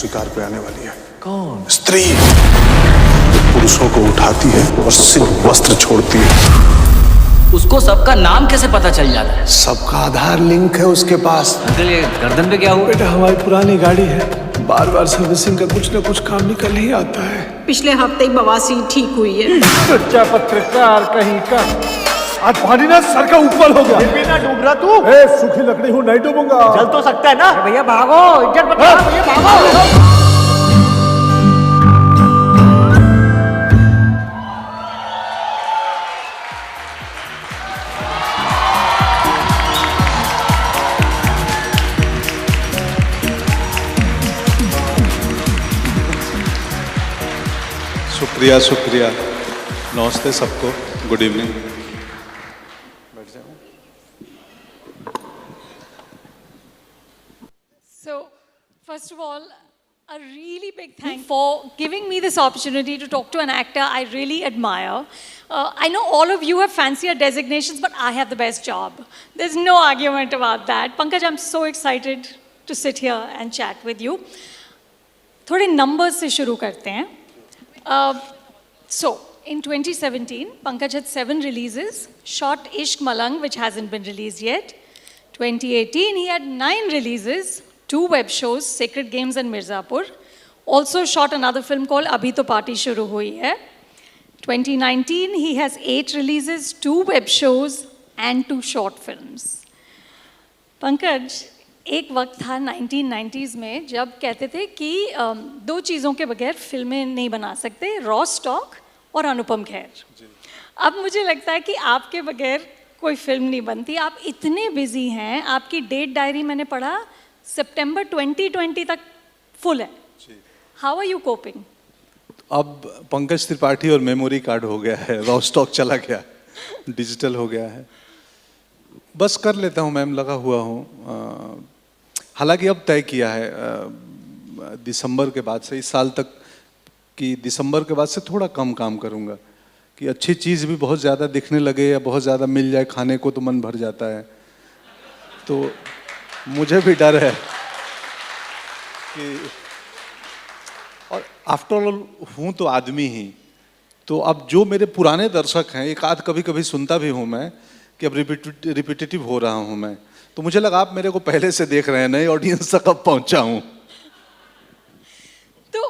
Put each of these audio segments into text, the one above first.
शिकार पे आने वाली है। कौन? स्त्री पुरुषों को उठाती है और सिर्फ वस्त्र छोड़ती है। उसको सबका नाम कैसे पता चल जाता है? सबका आधार लिंक है उसके पास। अंकल ये गर्दन पे क्या हुआ? बेटा हमारी पुरानी गाड़ी है, बार बार सर्विसिंग का कुछ ना कुछ काम निकल ही आता है। पिछले हफ्ते ही बवासीर ठीक हुई है। सच्चा पत्रकार कहीं का। आज पानी ना सर का ऊपर हो गया। बिना डूब रहा तू? ए, सूखी लकड़ी हूँ, नहीं डूबूंगा। जल तो सकता है ना? भैया भागो, इज्जत बचा, भैया भागो। शुक्रिया शुक्रिया। नमस्ते सबको, good evening. So, first of all, a really big thank for giving me this opportunity to talk to an actor I really admire. I know all of you have fancier designations, but I have the best job. There's no argument about that. Pankaj, I'm so excited to sit here and chat with you. थोड़े numbers से शुरू करते हैं. So, in 2017, Pankaj had 7 releases, shot Ishq Malang, which hasn't been released yet. 2018, he had 9 releases, 2 web shows, Sacred Games and Mirzapur. Also shot another film called Abhi To Party Shuru Hui Hai. 2019, he has 8 releases, 2 web shows and 2 short films. Pankaj, एक वक्त था 1990s में जब कहते थे कि 2 चीज़ों के बगैर फिल्में नहीं बना सकते, रॉ स्टॉक और अनुपम खेर। अब मुझे लगता है कि आपके बगैर कोई फिल्म नहीं बनती। आप इतने बिजी हैं, आपकी डेट डायरी मैंने पढ़ा सितंबर 2020 तक फुल है। How are you coping? अब पंकज त्रिपाठी और मेमोरी कार्ड हो गया है, रॉ स्टॉक चला गया, डिजिटल हो गया है। बस कर लेता हूँ मैम, लगा हुआ हूँ। हालांकि अब तय किया है दिसंबर के बाद से, इस साल तक कि दिसंबर के बाद से थोड़ा कम काम करूँगा कि अच्छी चीज़ भी बहुत ज़्यादा दिखने लगे या बहुत ज़्यादा मिल जाए खाने को तो मन भर जाता है। तो मुझे भी डर है कि, और आफ्टर ऑल हूँ तो आदमी ही, तो अब जो मेरे पुराने दर्शक हैं, एक आध कभी कभी सुनता भी हूँ मैं कि अब रिपीटेटिव हो रहा हूँ मैं, तो मुझे लगा आप मेरे को पहले से देख रहे हैं, नई ऑडियंस तक अब पहुंचा हूं। तो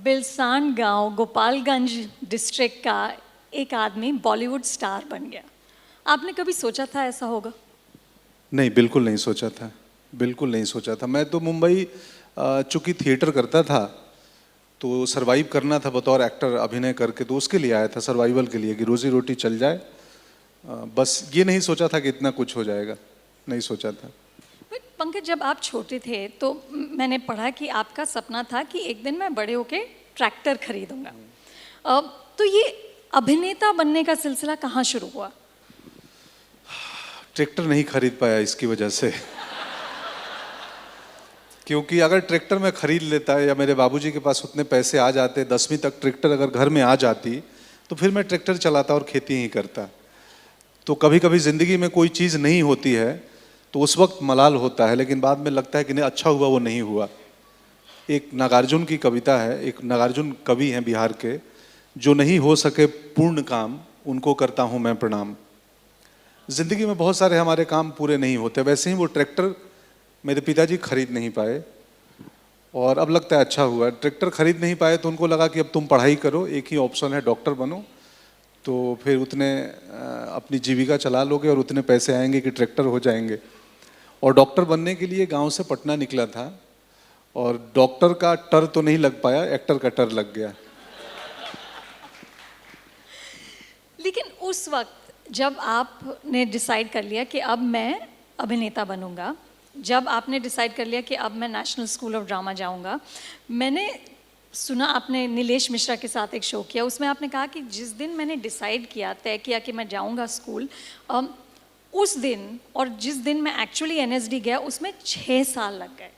बिलसान गांव गोपालगंज डिस्ट्रिक्ट का एक आदमी बॉलीवुड स्टार बन गया। आपने कभी सोचा था ऐसा होगा? नहीं, बिल्कुल नहीं सोचा था, बिल्कुल नहीं सोचा था। मैं तो मुंबई चूंकि थिएटर करता था तो सरवाइव करना था बतौर एक्टर, अभिनय करके, तो उसके लिए आया था, सर्वाइवल के लिए कि रोजी रोटी चल जाए। बस ये नहीं सोचा था कि इतना कुछ हो जाएगा, नहीं सोचा था। पंकज, जब आप छोटे थे तो मैंने पढ़ा कि आपका सपना था कि एक दिन मैं बड़े होके ट्रैक्टर खरीदूंगा। तो ये अभिनेता बनने का सिलसिला कहाँ शुरू हुआ? ट्रैक्टर नहीं खरीद पाया इसकी वजह से क्योंकि अगर ट्रैक्टर में खरीद लेता या मेरे बाबूजी के पास उतने पैसे आ जाते, 10वीं तक ट्रैक्टर अगर घर में आ जाती, तो फिर मैं ट्रैक्टर चलाता और खेती ही करता। तो कभी कभी ज़िंदगी में कोई चीज़ नहीं होती है तो उस वक्त मलाल होता है, लेकिन बाद में लगता है कि नहीं, अच्छा हुआ वो नहीं हुआ। एक नागार्जुन की कविता है, एक नागार्जुन कवि हैं बिहार के, जो नहीं हो सके पूर्ण काम उनको करता हूँ मैं प्रणाम। ज़िंदगी में बहुत सारे हमारे काम पूरे नहीं होते, वैसे ही वो ट्रैक्टर मेरे पिताजी खरीद नहीं पाए और अब लगता है अच्छा हुआ। ट्रैक्टर खरीद नहीं पाए तो उनको लगा कि अब तुम पढ़ाई करो, एक ही ऑप्शन है, डॉक्टर बनो, तो फिर उतने अपनी जीविका चला लोगे और उतने पैसे आएंगे कि ट्रैक्टर हो जाएंगे। और डॉक्टर बनने के लिए गांव से पटना निकला था और डॉक्टर का टर तो नहीं लग पाया, एक्टर का टर लग गया। लेकिन उस वक्त जब आपने डिसाइड कर लिया कि अब मैं अभिनेता बनूंगा, जब आपने डिसाइड कर लिया कि अब मैं नेशनल स्कूल ऑफ ड्रामा जाऊंगा, मैंने सुना आपने नीलेश मिश्रा के साथ एक शो किया, उसमें आपने कहा कि जिस दिन मैंने डिसाइड किया, तय किया कि मैं जाऊंगा स्कूल, उस दिन और जिस दिन मैं एक्चुअली एनएसडी गया उसमें 6 साल लग गए।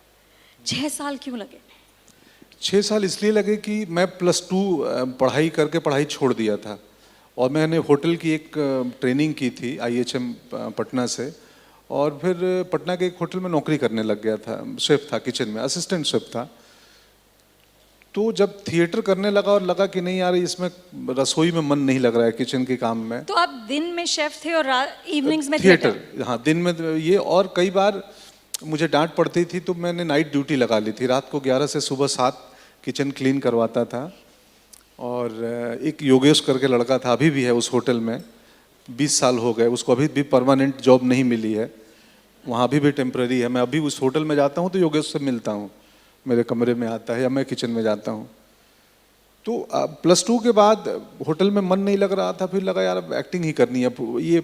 6 साल क्यों लगे? 6 साल इसलिए लगे कि मैं +2 पढ़ाई करके पढ़ाई छोड़ दिया था और मैंने होटल की एक ट्रेनिंग की थी IHM पटना से, और फिर पटना के एक होटल में नौकरी करने लग गया था, शेफ़ था, किचन में असिस्टेंट शेफ़ था। तो जब थिएटर करने लगा और लगा कि नहीं यार इसमें रसोई में मन नहीं लग रहा है, किचन के काम में। तो आप दिन में शेफ थे और इवनिंग्स में थिएटर? हाँ, दिन में ये, और कई बार मुझे डांट पड़ती थी तो मैंने नाइट ड्यूटी लगा ली थी। रात को 11 से सुबह 7 किचन क्लीन करवाता था। और एक योगेश करके लड़का था, अभी भी है उस होटल में, 20 साल हो गए, उसको अभी भी परमानेंट जॉब नहीं मिली है, वहाँ अभी भी टेम्पररी है। मैं अभी उस होटल में जाता हूँ तो योगेश से मिलता हूँ, मेरे कमरे में आता है या मैं किचन में जाता हूँ। तो +2 के बाद होटल में मन नहीं लग रहा था, फिर लगा यार अब एक्टिंग ही करनी है। ये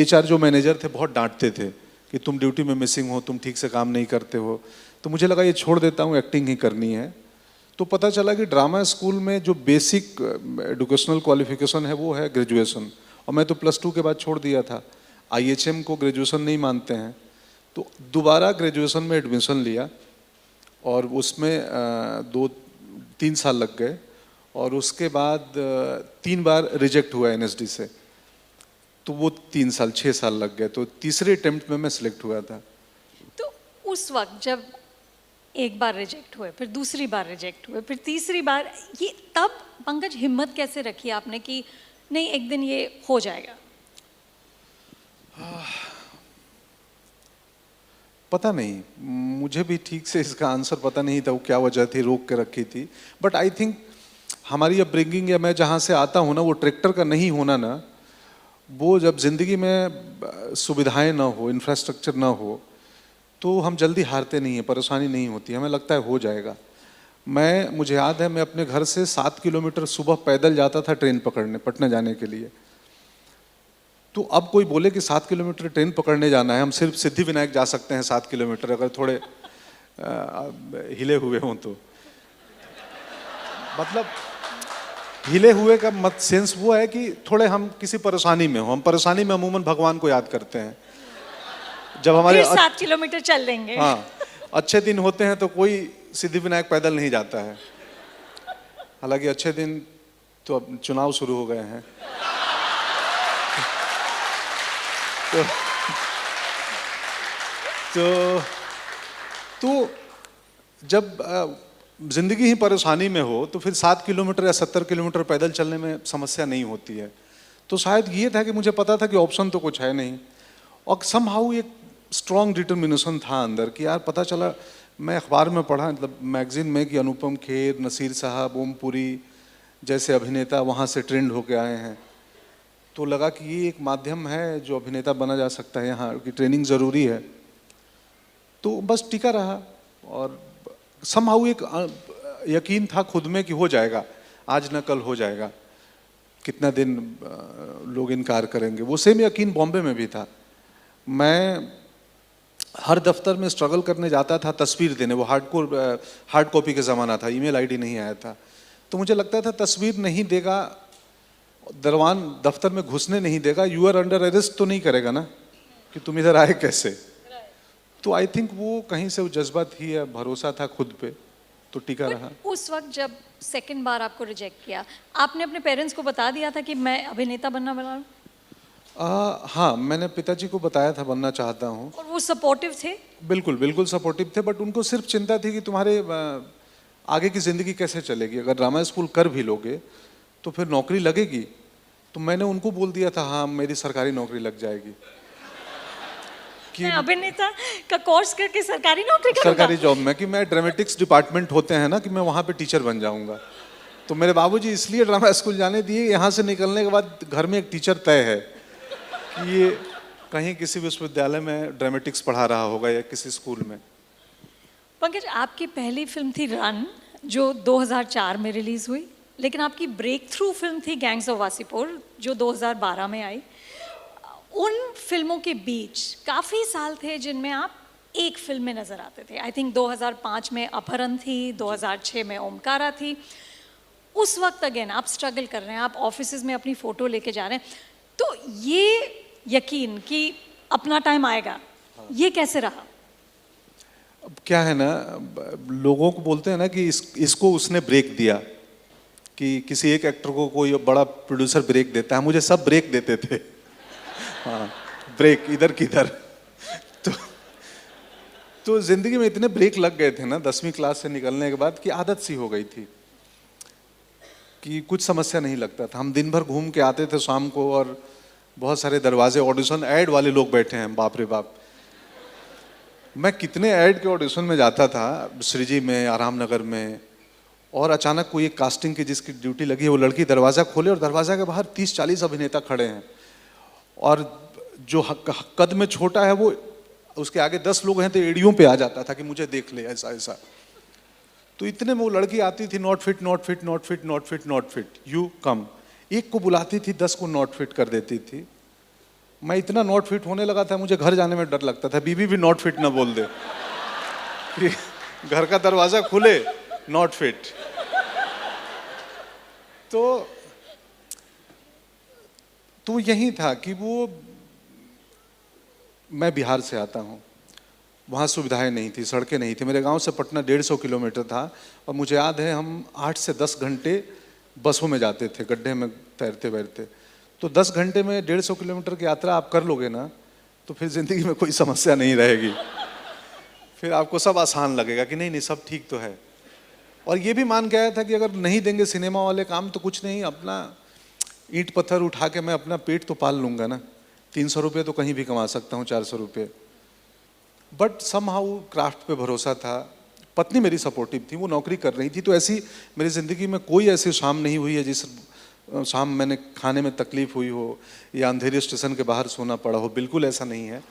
HR जो मैनेजर थे बहुत डांटते थे कि तुम ड्यूटी में मिसिंग हो, तुम ठीक से काम नहीं करते हो। तो मुझे लगा ये छोड़ देता हूँ, एक्टिंग ही करनी है। तो पता चला कि ड्रामा स्कूल में जो बेसिक एजुकेशनल क्वालिफिकेशन है वो है ग्रेजुएशन, और मैं तो +2 के बाद छोड़ दिया था। IHM को ग्रेजुएशन नहीं मानते हैं, तो दोबारा ग्रेजुएशन में एडमिशन लिया और उसमें 2-3 साल लग गए, और उसके बाद 3 बार रिजेक्ट हुआ NSD से, तो वो 3 साल 6 साल लग गए। तो तीसरे अटेम्प्ट में मैं सिलेक्ट हुआ था। तो उस वक्त जब एक बार रिजेक्ट हुए, फिर दूसरी बार रिजेक्ट हुए, फिर तीसरी बार, ये तब पंकज हिम्मत कैसे रखी आपने कि नहीं एक दिन ये हो जाएगा? पता नहीं, मुझे भी ठीक से इसका आंसर पता नहीं था वो क्या वजह थी, रोक के रखी थी। बट आई थिंक हमारी अपब्रिंगिंग या मैं जहाँ से आता हूँ ना, वो ट्रैक्टर का नहीं होना ना, वो जब जिंदगी में सुविधाएं ना हो, इंफ्रास्ट्रक्चर ना हो, तो हम जल्दी हारते नहीं हैं, परेशानी नहीं होती, हमें लगता है हो जाएगा। मुझे याद है मैं अपने घर से 7 किलोमीटर सुबह पैदल जाता था ट्रेन पकड़ने, पटना जाने के लिए। तो अब कोई बोले कि 7 किलोमीटर ट्रेन पकड़ने जाना है, हम सिर्फ सिद्धिविनायक जा सकते हैं 7 किलोमीटर, अगर थोड़े हिले हुए हों तो। मतलब हिले हुए का मत सेंस वो है कि थोड़े हम किसी परेशानी में हो, हम परेशानी में अमूमन भगवान को याद करते हैं। जब हमारे 7 किलोमीटर चल लेंगे। हाँ, अच्छे दिन होते हैं तो कोई सिद्धिविनायक पैदल नहीं जाता है। हालांकि अच्छे दिन तो अब चुनाव शुरू हो गए हैं। तो जब जिंदगी ही परेशानी में हो तो फिर 7 किलोमीटर या 70 किलोमीटर पैदल चलने में समस्या नहीं होती है। तो शायद ये था कि मुझे पता था कि ऑप्शन तो कुछ है नहीं, और समहाउ एक स्ट्रॉन्ग डिटर्मिनेशन था अंदर कि यार पता चला, मैं अखबार में पढ़ा, मतलब मैगजीन में, कि अनुपम खेर, नसीर साहब, ओमपुरी जैसे अभिनेता वहाँ से ट्रेंड होके आए हैं। तो लगा कि ये एक माध्यम है जो अभिनेता बना जा सकता है, यहाँ की ट्रेनिंग ज़रूरी है। तो बस टिका रहा, और समहाउ एक यकीन था खुद में कि हो जाएगा, आज न कल हो जाएगा, कितना दिन लोग इनकार करेंगे। वो सेम यकीन बॉम्बे में भी था। मैं हर दफ्तर में स्ट्रगल करने जाता था तस्वीर देने, वो हार्ड कॉपी का ज़माना था, ईमेल आईडी नहीं आया था। तो मुझे लगता था तस्वीर नहीं देगा, दरवान दफ्तर में घुसने नहीं देगा, यू आर अंडर अरेस्ट तो नहीं करेगा ना कि तुम इधर आए कैसे। तो आई थिंक वो कहीं से वो जज्बा थी या भरोसा था खुद पे, तो टिका रहा। उस वक्त जब सेकंड बार आपको रिजेक्ट किया, आपने अपने पेरेंट्स को बता दिया था कि मैं अभिनेता बनना वाला हूँ? हाँ, मैंने पिताजी को बताया था बनना चाहता हूँ। और वो सपोर्टिव थे? बिल्कुल बिल्कुल सपोर्टिव थे, बट उनको सिर्फ चिंता थी कि तुम्हारे आगे की ज़िंदगी कैसे चलेगी, अगर ड्रामा स्कूल कर भी लोगे तो फिर नौकरी लगेगी। तो मैंने उनको बोल दिया था हाँ मेरी सरकारी नौकरी लग जाएगी, कि मैं अभिनेता का कोर्स करके सरकारी नौकरी करूंगा, सरकारी जॉब में, कि मैं ड्रामेटिक्स डिपार्टमेंट होते हैं ना, कि मैं वहाँ पे टीचर बन जाऊँगा। तो मेरे बाबूजी इसलिए ड्रामा स्कूल जाने दिए, यहाँ से निकलने के बाद घर में एक टीचर तय है कि ये कहीं किसी विश्वविद्यालय में ड्रामेटिक्स पढ़ा रहा होगा या किसी स्कूल में। पंकज, आपकी पहली फिल्म थी रन, जो 2004 में रिलीज हुई, लेकिन आपकी ब्रेक थ्रू फिल्म थी गैंग्स ऑफ वासीपुर, जो 2012 में आई। उन फिल्मों के बीच काफ़ी साल थे जिनमें आप एक फिल्म में नज़र आते थे। आई थिंक 2005 में अपहरण थी, 2006 में ओमकारा थी। उस वक्त अगेन आप स्ट्रगल कर रहे हैं, आप ऑफिस में अपनी फ़ोटो लेके जा रहे हैं, तो ये यकीन कि अपना टाइम आएगा, ये कैसे रहा? अब क्या है ना, लोगों को बोलते हैं ना कि इसको उसने ब्रेक दिया, कि किसी एक एक्टर को कोई बड़ा प्रोड्यूसर ब्रेक देता है, मुझे सब ब्रेक देते थे। हाँ, ब्रेक इधर किधर। तो जिंदगी में इतने ब्रेक लग गए थे ना 10वीं क्लास से निकलने के बाद कि आदत सी हो गई थी कि कुछ समस्या नहीं लगता था। हम दिन भर घूम के आते थे शाम को, और बहुत सारे दरवाजे ऑडिशन ऐड वाले लोग बैठे हैं, बाप रे बाप। मैं कितने ऐड के ऑडिशन में जाता था, सृजी में, आराम नगर में, और अचानक कोई एक कास्टिंग की जिसकी ड्यूटी लगी है, वो लड़की दरवाज़ा खोले और दरवाज़ा के बाहर 30-40 अभिनेता खड़े हैं, और जो कद में छोटा है वो, उसके आगे 10 लोग हैं तो एड़ियों पे आ जाता था कि मुझे देख ले, ऐसा ऐसा। तो इतने में वो लड़की आती थी, not fit not fit not fit not fit not fit, you come. एक को बुलाती थी, 10 को नॉट फिट कर देती थी। मैं इतना नॉट फिट होने लगा था, मुझे घर जाने में डर लगता था, बीबी भी नॉट फिट ना बोल दे कि घर का दरवाजा खुले नॉट फिट। तो यही था कि वो, मैं बिहार से आता हूँ, वहाँ सुविधाएं नहीं थी, सड़कें नहीं थी। मेरे गांव से पटना 150 किलोमीटर था, और मुझे याद है हम 8 से 10 घंटे बसों में जाते थे, गड्ढे में तैरते वैरते। तो 10 घंटे में 150 किलोमीटर की यात्रा आप कर लोगे ना, तो फिर ज़िंदगी में कोई समस्या नहीं रहेगी। फिर आपको सब आसान लगेगा कि नहीं नहीं सब ठीक तो है। और ये भी मान के आया था कि अगर नहीं देंगे सिनेमा वाले काम तो कुछ नहीं, अपना ईंट पत्थर उठा के मैं अपना पेट तो पाल लूँगा ना। 300 रुपये तो कहीं भी कमा सकता हूँ, 400 रुपये। बट समहाउ क्राफ्ट पे भरोसा था। पत्नी मेरी सपोर्टिव थी, वो नौकरी कर रही थी। तो ऐसी मेरी ज़िंदगी में कोई ऐसी शाम नहीं हुई है जिस शाम मैंने खाने में तकलीफ़ हुई हो या अंधेरे स्टेशन के बाहर सोना पड़ा हो, बिल्कुल ऐसा नहीं है।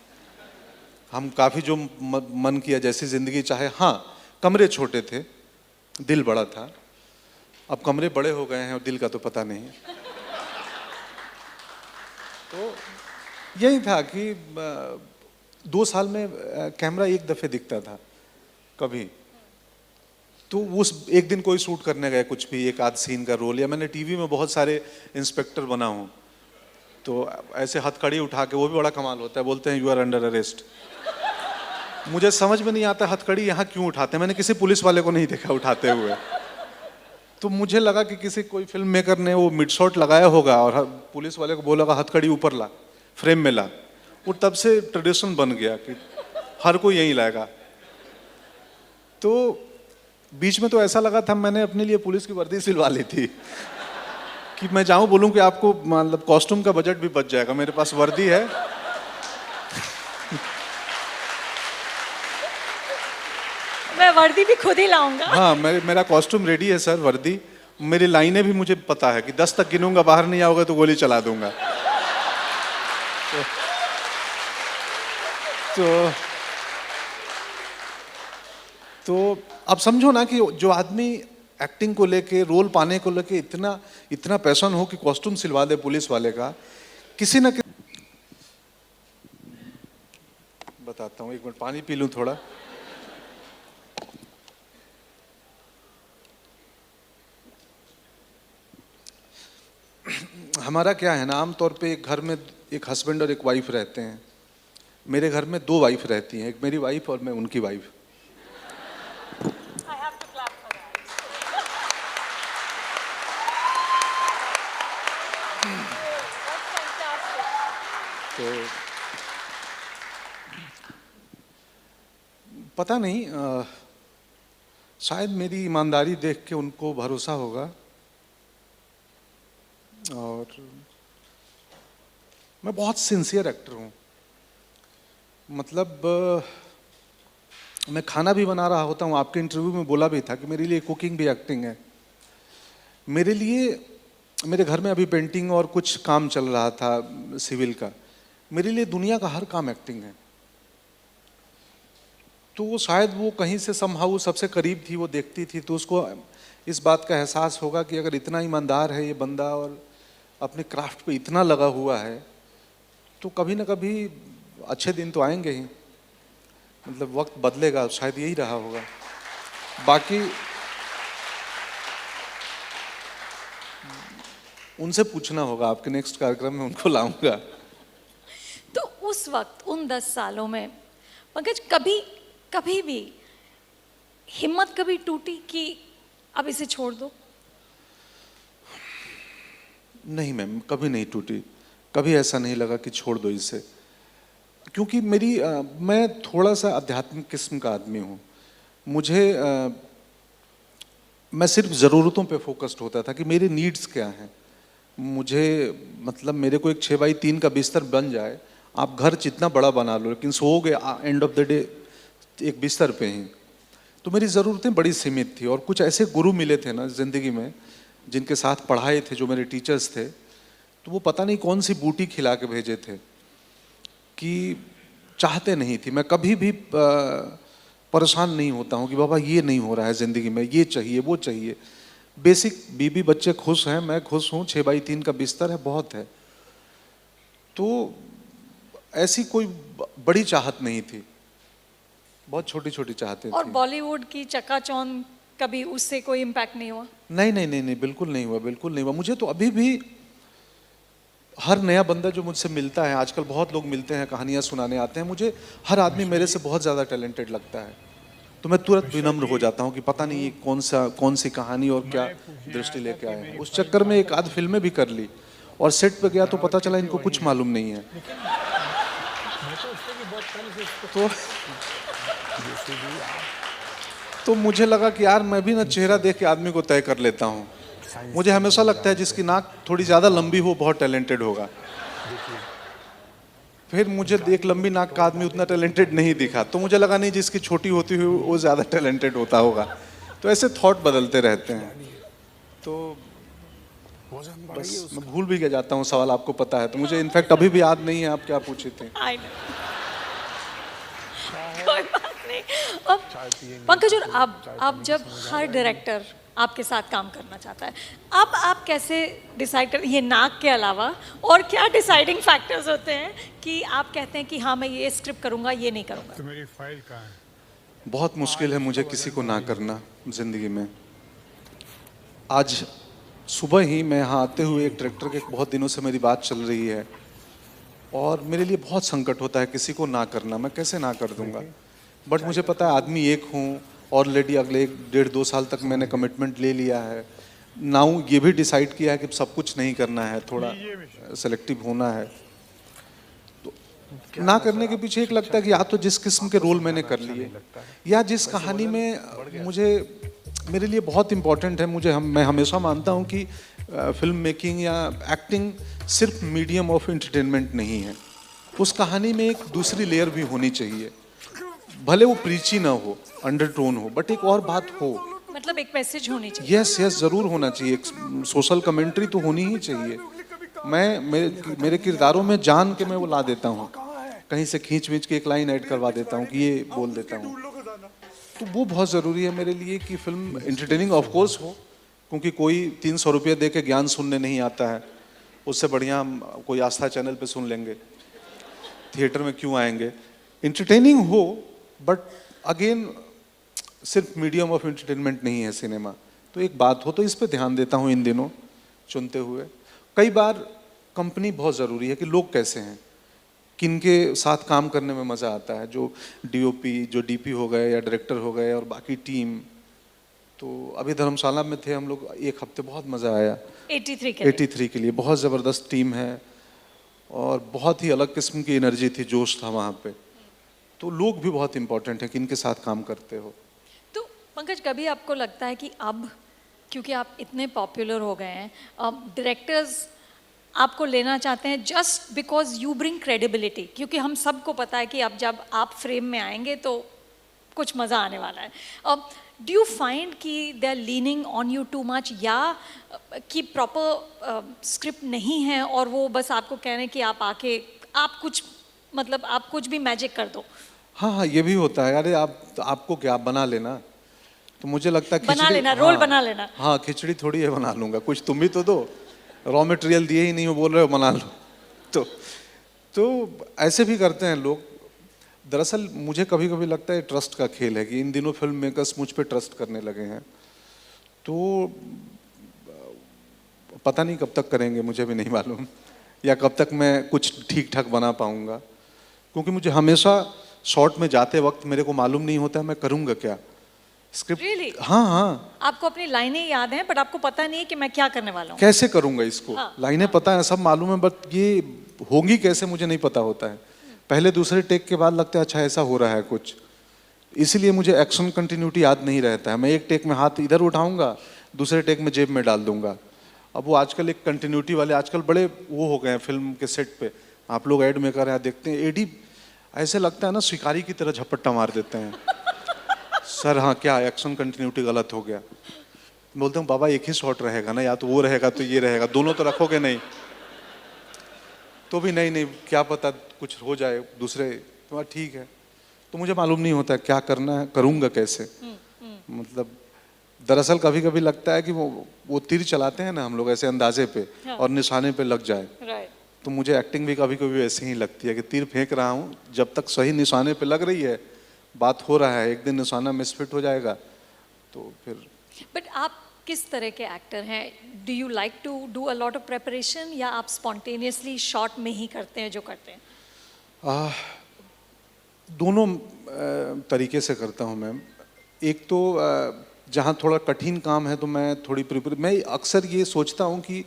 हम काफ़ी जो मन किया जैसी ज़िंदगी चाहे। हाँ, कमरे छोटे थे, दिल बड़ा था। अब कमरे बड़े हो गए हैं और दिल का तो पता नहीं। तो यही था कि 2 साल में कैमरा एक दफ़े दिखता था कभी। तो उस एक दिन कोई शूट करने गए, कुछ भी एक आध सीन का रोल, या मैंने टीवी में बहुत सारे इंस्पेक्टर बना हूँ, तो ऐसे हथकड़ी उठा के, वो भी बड़ा कमाल होता है, बोलते हैं यू आर अंडर अरेस्ट। मुझे समझ में नहीं आता हथकड़ी यहाँ क्यों उठाते हैं, मैंने किसी पुलिस वाले को नहीं देखा उठाते हुए। तो मुझे लगा कि किसी कोई फिल्म मेकर ने वो मिड शॉट लगाया होगा और पुलिस वाले को बोला हथकड़ी ऊपर ला, फ्रेम में ला। वो तब से ट्रेडिशन बन गया कि हर कोई यही लाएगा। तो बीच में तो ऐसा लगा था मैंने अपने लिए पुलिस की वर्दी सिलवा ली थी कि मैं जाऊं बोलूं कि आपको मतलब कॉस्ट्यूम का बजट भी बच जाएगा, मेरे पास वर्दी है। मैं वर्दी भी खुद ही लाऊंगा। हाँ, मेरा कॉस्ट्यूम रेडी है सर, वर्दी। मेरी लाइनें भी मुझे पता है कि 10 तक गिनूंगा, बाहर नहीं आओगे तो गोली चला दूंगा। तो अब समझो ना कि जो आदमी एक्टिंग को लेके, रोल पाने को लेके इतना पैशन हो कि कॉस्ट्यूम सिलवा दे पुलिस वाले का, किसी ना किसी। बताता हूँ, 1 मिनट पानी पी लूँ थोड़ा। हमारा क्या है ना, आमतौर पे एक घर में एक हस्बैंड और एक वाइफ रहते हैं। मेरे घर में 2 वाइफ रहती हैं, एक मेरी वाइफ और मैं उनकी वाइफ। तो पता नहीं, शायद मेरी ईमानदारी देख के उनको भरोसा होगा। और मैं बहुत सिंसियर एक्टर हूँ। मतलब मैं खाना भी बना रहा होता हूँ, आपके इंटरव्यू में बोला भी था कि मेरे लिए कुकिंग भी एक्टिंग है। मेरे लिए, मेरे घर में अभी पेंटिंग और कुछ काम चल रहा था सिविल का, मेरे लिए दुनिया का हर काम एक्टिंग है। तो शायद वो कहीं से समहाउ सबसे करीब थी, वो देखती थी, तो उसको इस बात का एहसास होगा कि अगर इतना ईमानदार है ये बंदा और अपने क्राफ्ट पे इतना लगा हुआ है, तो कभी ना कभी अच्छे दिन तो आएंगे ही। मतलब वक्त बदलेगा, शायद यही रहा होगा। बाकी उनसे पूछना होगा, आपके नेक्स्ट कार्यक्रम में उनको लाऊंगा। तो उस वक्त, उन 10 सालों में पंकज, कभी भी हिम्मत कभी टूटी कि अब इसे छोड़ दो? नहीं मैम, कभी नहीं टूटी। कभी ऐसा नहीं लगा कि छोड़ दो इसे। क्योंकि मैं थोड़ा सा आध्यात्मिक किस्म का आदमी हूँ। मुझे मैं सिर्फ ज़रूरतों पे फोकस्ड होता था कि मेरे नीड्स क्या हैं। मुझे मतलब मेरे को एक 6x3 का बिस्तर बन जाए, आप घर जितना बड़ा बना लो, लेकिन सोओगे एंड ऑफ द डे एक बिस्तर पे ही। तो मेरी ज़रूरतें बड़ी सीमित थी। और कुछ ऐसे गुरु मिले थे ना ज़िंदगी में, जिनके साथ पढ़ाए थे, जो मेरे टीचर्स थे, तो वो पता नहीं कौन सी बूटी खिला के भेजे थे कि चाहते नहीं थी मैं कभी भी परेशान नहीं होता हूँ कि बाबा ये नहीं हो रहा है ज़िंदगी में, ये चाहिए वो चाहिए। बेसिक बीबी बच्चे खुश हैं, मैं खुश हूँ, 6x3 का बिस्तर है, बहुत है। तो ऐसी कोई बड़ी चाहत नहीं थी, बहुत छोटी छोटी चाहतें और थी। बॉलीवुड की चकाचौंध कभी उससे कोई इम्पैक्ट नहीं हुआ? नहीं नहीं नहीं नहीं, बिल्कुल नहीं हुआ, बिल्कुल नहीं हुआ। मुझे तो अभी भी हर नया बंदा जो मुझसे मिलता है, आजकल बहुत लोग मिलते हैं, कहानियाँ सुनाने आते हैं, मुझे हर आदमी मेरे से बहुत ज़्यादा टैलेंटेड लगता है। तो मैं तुरंत विनम्र हो जाता हूँ कि पता नहीं ये कौन सी कहानी और क्या दृष्टि लेके आए हैं। उस चक्कर में एक आध फिल्में भी कर ली, और सेट पे गया तो पता चला इनको कुछ मालूम नहीं है। तो मुझे लगा कि यार मैं भी ना चेहरा देख के आदमी को तय कर लेता हूँ। मुझे हमेशा लगता है जिसकी नाक थोड़ी ज़्यादा लंबी हो बहुत टैलेंटेड होगा। फिर मुझे एक लंबी नाक का आदमी उतना टैलेंटेड नहीं दिखा, तो मुझे लगा नहीं जिसकी छोटी होती हुई वो ज़्यादा टैलेंटेड होता होगा। तो ऐसे थॉट बदलते रहते हैं। तो बस मैं भूल भी जाता हूँ, सवाल आपको पता है तो मुझे इनफैक्ट अभी भी याद नहीं है आप क्या पूछे थे। कोई बात नहीं। अब पंकज, और अब जब हर डायरेक्टर आपके साथ काम करना चाहता है, अब आप कैसे डिसाइड कर, ये नाक के अलावा और क्या डिसाइडिंग फैक्टर्स होते हैं कि आप कहते हैं कि हाँ मैं ये स्क्रिप्ट करूँगा, ये नहीं करूँगा? तो मेरी फाइल कहाँ है? बहुत मुश्किल है मुझे किसी को ना करना जिंदगी में। आज सुबह ही मैं यहाँ आते हुए एक डायरेक्टर के बहुत दिनों से मेरी बात चल रही है, और मेरे लिए बहुत संकट होता है किसी को ना करना, मैं कैसे ना कर दूंगा। बट मुझे पता है आदमी एक हूँ, ऑलरेडी अगले 1.5-2 साल तक मैंने कमिटमेंट ले लिया है। नाउ ये भी डिसाइड किया है कि सब कुछ नहीं करना है, थोड़ा सेलेक्टिव होना है। तो ना करने के पीछे एक लगता है कि या तो जिस किस्म के रोल मैंने कर लिए, या जिस कहानी में मुझे, मेरे लिए बहुत इम्पोर्टेंट है, मैं हमेशा मानता हूँ कि फिल्म मेकिंग या एक्टिंग सिर्फ मीडियम ऑफ एंटरटेनमेंट नहीं है। उस कहानी में एक दूसरी लेयर भी होनी चाहिए, भले वो प्रीची ना हो, अंडरटोन हो, बट एक और बात हो, मतलब एक मैसेज होनी चाहिए। यस जरूर होना चाहिए। एक सोशल कमेंट्री तो होनी ही चाहिए। मेरे किरदारों में जान के मैं वो ला देता हूँ, कहीं से खींच के एक लाइन ऐड करवा देता हूँ कि ये बोल देता हूँ। तो वो बहुत ज़रूरी है मेरे लिए कि फिल्म एंटरटेनिंग ऑफ कोर्स हो, क्योंकि कोई 300 रुपये दे के ज्ञान सुनने नहीं आता है। उससे बढ़िया हम कोई आस्था चैनल पे सुन लेंगे, थिएटर में क्यों आएंगे। एंटरटेनिंग हो, बट अगेन सिर्फ मीडियम ऑफ एंटरटेनमेंट नहीं है सिनेमा। तो एक बात हो, तो इस पे ध्यान देता हूँ इन दिनों चुनते हुए। कई बार कंपनी बहुत ज़रूरी है कि लोग कैसे हैं, किनके साथ काम करने में मज़ा आता है, जो डीओपी, जो डीपी हो गए या डायरेक्टर हो गए और बाकी टीम। तो अभी धर्मशाला में थे हम लोग, एक हफ्ते बहुत मज़ा आया 83 के लिए। बहुत ज़बरदस्त टीम है और बहुत ही अलग किस्म की एनर्जी थी, जोश था वहाँ पे। तो लोग भी बहुत इंपॉर्टेंट है, किनके साथ काम करते हो। तो पंकज, कभी आपको लगता है कि अब क्योंकि आप इतने पॉपुलर हो गए हैं, डायरेक्टर्स आपको लेना चाहते हैं just because you bring credibility, क्योंकि हम सबको पता है कि अब जब आप फ्रेम में आएंगे तो कुछ मज़ा आने वाला है। डू यू फाइंड कि they are leaning on you too much, या कि प्रॉपर स्क्रिप्ट नहीं है और वो बस आपको कह रहे हैं कि आप आके आप कुछ, मतलब आप कुछ भी मैजिक कर दो? हाँ, ये भी होता है। अरे आपको क्या, आप बना लेना। तो मुझे लगता है बना लेना, रोल बना लेना। हाँ, खिचड़ी थोड़ी है बना लूँगा, कुछ तुम भी तो दो। रॉ मटेरियल दिए ही नहीं हो, बोल रहे हो बना लो। तो ऐसे भी करते हैं लोग। दरअसल मुझे कभी कभी लगता है ट्रस्ट का खेल है कि इन दिनों फिल्म मेकर्स मुझ पे ट्रस्ट करने लगे हैं। तो पता नहीं कब तक करेंगे, मुझे भी नहीं मालूम, या कब तक मैं कुछ ठीक ठाक बना पाऊंगा। क्योंकि मुझे हमेशा शॉट में जाते वक्त मेरे को मालूम नहीं होता मैं करूंगा क्या। Script really? हाँ, आपको अपनी लाइनें याद हैं बट आपको पता नहीं है कि मैं क्या करने वाला हूँ, कैसे करूंगा इसको। हाँ, लाइनें पता है, सब मालूम है, बट ये होंगी कैसे मुझे नहीं पता होता है। पहले दूसरे टेक के बाद लगता है अच्छा ऐसा हो रहा है कुछ, इसीलिए मुझे एक्शन कंटिन्यूटी याद नहीं रहता है। मैं एक टेक में हाथ इधर उठाऊंगा, दूसरे टेक में जेब में डाल दूंगा। अब वो आजकल एक कंटिन्यूटी वाले आजकल बड़े वो हो गए हैं फिल्म के सेट पे, आप लोग एड मेकर यहाँ देखते हैं, एडी ऐसे लगता है ना शिकारी की तरह झपट्टा मार देते हैं। सर हाँ क्या एक्शन कंटिन्यूटी गलत हो गया, बोलते हूँ बाबा एक ही शॉट रहेगा ना, या तो वो रहेगा तो ये रहेगा, दोनों तो रखोगे नहीं। तो भी नहीं क्या पता कुछ हो जाए दूसरे, तो ठीक है। तो मुझे मालूम नहीं होता क्या करना है, करूँगा कैसे। मतलब दरअसल कभी कभी लगता है कि वो तीर चलाते हैं ना हम लोग ऐसे अंदाजे पे, और निशाने पे लग जाए। तो मुझे एक्टिंग भी कभी कभी ऐसे ही लगती है कि तीर फेंक रहा हूँ, जब तक सही निशाने पे लग रही है, बात हो रहा है, एक दिन निशाना मिसफिट हो जाएगा तो फिर। बट आप किस तरह के एक्टर हैं? Do you like to do a lot of preparation, या आप स्पॉन्टेनियसली शॉट में ही करते हैं जो करते हैं? दोनों तरीके से करता हूँ मैम। एक तो जहाँ थोड़ा कठिन काम है तो मैं थोड़ी मैं अक्सर ये सोचता हूँ कि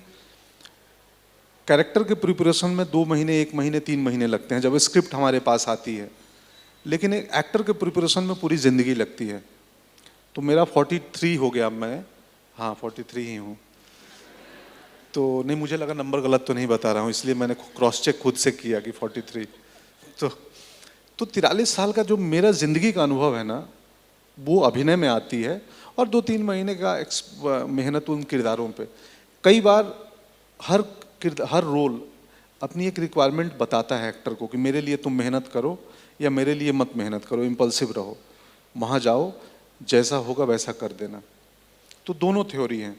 कैरेक्टर के प्रिपरेशन में 2 महीने 1 महीने 3 महीने लगते हैं जब स्क्रिप्ट हमारे पास आती है, लेकिन एक एक्टर के प्रिपरेशन में पूरी ज़िंदगी लगती है। तो मेरा 43 हो गया, मैं हाँ 43 ही हूँ। तो नहीं, मुझे लगा नंबर गलत तो नहीं बता रहा हूँ, इसलिए मैंने क्रॉस चेक खुद से किया कि 43। तो 43 साल का जो मेरा ज़िंदगी का अनुभव है ना, वो अभिनय में आती है, और 2-3 महीने का मेहनत उन किरदारों पे। कई बार हर रोल अपनी एक रिक्वायरमेंट बताता है एक्टर को कि मेरे लिए तुम मेहनत करो या मेरे लिए मत मेहनत करो, इम्पल्सिव रहो, वहाँ जाओ, जैसा होगा वैसा कर देना। तो दोनों थ्योरी हैं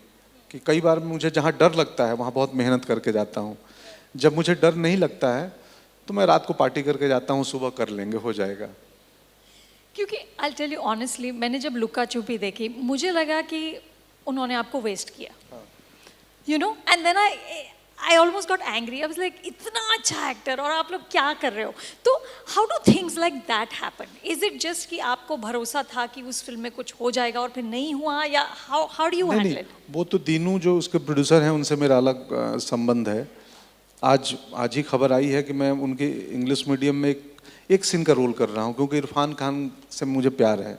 कि कई बार मुझे जहाँ डर लगता है वहाँ बहुत मेहनत करके जाता हूँ, जब मुझे डर नहीं लगता है तो मैं रात को पार्टी करके जाता हूँ, सुबह कर लेंगे, हो जाएगा। क्योंकि आई टेल यू ऑनेस्टली, मैंने जब लुक्का छुपी देखी मुझे लगा कि उन्होंने आपको वेस्ट किया, you know, and then I almost got angry. I was like इतना अच्छा एक्टर और आप लोग क्या कर रहे हो? तो how do things like that happen? Is it just कि आपको भरोसा था कि उस फिल्म में कुछ हो जाएगा और फिर नहीं हुआ, या how do you handle it? वो तो दीनू जो उसके प्रोड्यूसर हैं उनसे मेरा अलग संबंध है। आज ही खबर आई है कि मैं उनके इंग्लिश मीडियम में एक सीन का रोल कर रहा हूँ, क्योंकि इरफान खान से मुझे प्यार है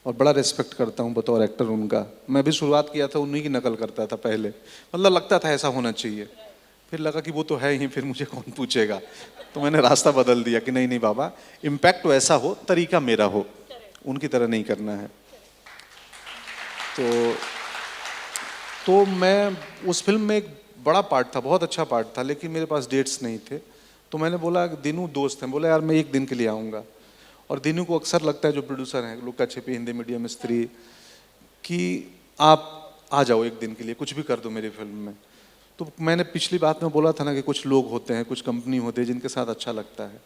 और बड़ा रिस्पेक्ट करता हूँ बतौर एक्टर उनका। मैं भी शुरुआत किया था उन्हीं की नकल करता था पहले, मतलब लगता था ऐसा होना चाहिए, फिर लगा कि वो तो है ही, फिर मुझे कौन पूछेगा, तो मैंने रास्ता बदल दिया कि नहीं बाबा, इम्पैक्ट वैसा हो, तरीका मेरा हो, उनकी तरह नहीं करना है। तो मैं उस फिल्म में एक बड़ा पार्ट था, बहुत अच्छा पार्ट था, लेकिन मेरे पास डेट्स नहीं थे। तो मैंने बोला, दीनू दोस्त हैं, बोला यार मैं 1 दिन के लिए आऊँगा। और दीनू को अक्सर लगता है, जो प्रोड्यूसर हैं लुक्का छिपी, हिंदी मीडियम स्त्री, कि आप आ जाओ 1 दिन के लिए, कुछ भी कर दो मेरी फिल्म में। तो मैंने पिछली बात में बोला था ना कि कुछ लोग होते हैं, कुछ कंपनी होते हैं जिनके साथ अच्छा लगता है,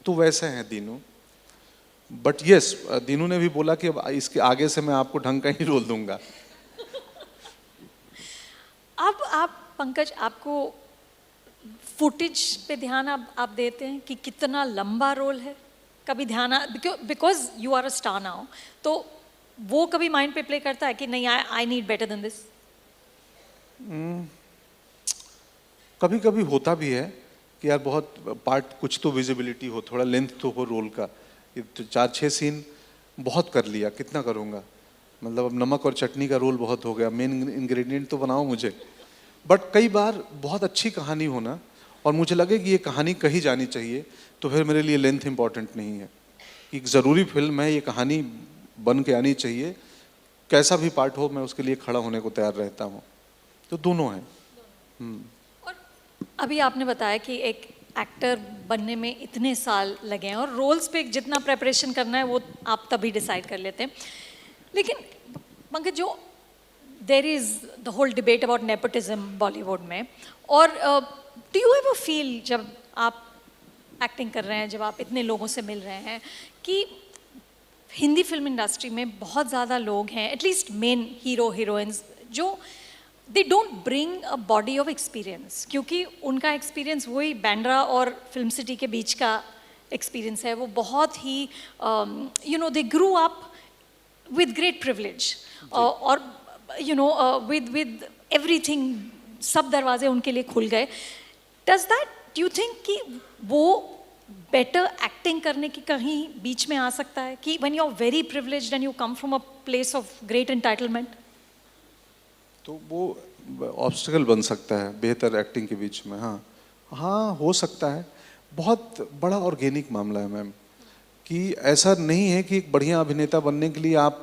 तो वैसे हैं दीनू। बट यस, दीनू ने भी बोला कि इसके आगे से मैं आपको ढंग का ही रोल दूंगा। अब आप पंकज, आपको फुटेज पे ध्यान आप देते हैं कि कितना लंबा रोल है? कभी ध्यान, because you are a star now, तो वो कभी माइंड पे प्ले करता है कि नहीं, I need better than this? कभी कभी होता भी है कि यार बहुत पार्ट, कुछ तो विजिबिलिटी हो, थोड़ा लेंथ तो हो रोल का। तो 4-6 सीन बहुत कर लिया, कितना करूँगा, मतलब अब नमक और चटनी का रोल बहुत हो गया, मेन इंग्रेडिएंट तो बनाओ मुझे। बट कई बार बहुत अच्छी कहानी होना और मुझे लगे कि ये कहानी कही जानी चाहिए, तो फिर मेरे लिए लेंथ इंपॉर्टेंट नहीं है, कि ज़रूरी फिल्म है, ये कहानी बन के आनी चाहिए, कैसा भी पार्ट हो मैं उसके लिए खड़ा होने को तैयार रहता हूँ। तो दोनों हैं। और अभी आपने बताया कि एक एक्टर बनने में इतने साल लगे हैं और रोल्स पे जितना प्रेपरेशन करना है वो आप तभी डिसाइड कर लेते हैं, लेकिन पंकज, जो there is the whole debate about nepotism Bollywood में, और डू यू एवर फील जब आप एक्टिंग कर रहे हैं, जब आप इतने लोगों से मिल रहे हैं, कि हिंदी फिल्म इंडस्ट्री में बहुत ज़्यादा लोग हैं, एटलीस्ट मेन हीरो हीरोइंस, जो they don't bring a body of experience, क्योंकि उनका एक्सपीरियंस वही बैंड्रा और फिल्म सिटी के बीच का एक्सपीरियंस है, वो बहुत ही you know, they grew up with great privilege, और यू नो विद एवरीथिंग, सब दरवाजे उनके लिए खुल गए। Does that, do you think कि वो बेटर एक्टिंग करने की कहीं बीच में आ सकता है कि when you are very privileged and you come from a place of great entitlement? तो वो ऑब्स्टिकल बन सकता है बेहतर एक्टिंग के बीच में। हाँ हाँ, हो सकता है। बहुत बड़ा ऑर्गेनिक मामला है मैम, कि ऐसा नहीं है कि एक बढ़िया अभिनेता बनने के लिए आप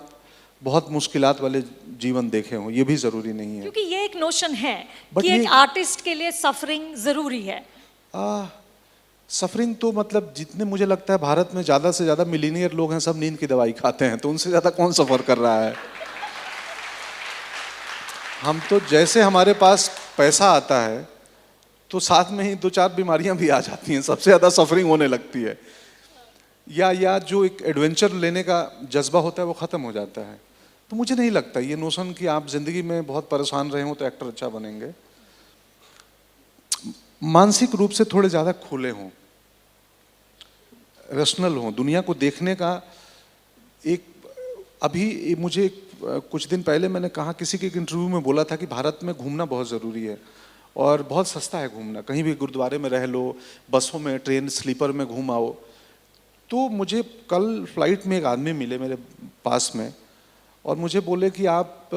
बहुत मुश्किलात वाले जीवन देखे हों, ये भी ज़रूरी नहीं है। क्योंकि ये एक नोशन है But कि एक ये- आर्टिस्ट के लिए सफरिंग जरूरी है। सफरिंग तो मतलब जितने मुझे लगता है भारत में ज़्यादा से ज़्यादा मिलीनियर लोग हैं, सब नींद की दवाई खाते हैं, तो उनसे ज़्यादा कौन सफ़र कर रहा है। हम तो जैसे हमारे पास पैसा आता है तो साथ में ही 2-4 बीमारियां भी आ जाती हैं, सबसे ज़्यादा सफरिंग होने लगती है, या जो एक एडवेंचर लेने का जज्बा होता है वो ख़त्म हो जाता है। तो मुझे नहीं लगता ये नोशन कि आप ज़िंदगी में बहुत परेशान रहे हो तो एक्टर अच्छा बनेंगे। मानसिक रूप से थोड़े ज़्यादा खुले हों, रैशनल हों, दुनिया को देखने का एक, अभी मुझे कुछ दिन पहले मैंने कहा, किसी के एक इंटरव्यू में बोला था कि भारत में घूमना बहुत ज़रूरी है और बहुत सस्ता है घूमना, कहीं भी गुरुद्वारे में रह लो, बसों में, ट्रेन स्लीपर में घूम आओ। तो मुझे कल फ्लाइट में एक आदमी मिले मेरे पास में और मुझे बोले कि आप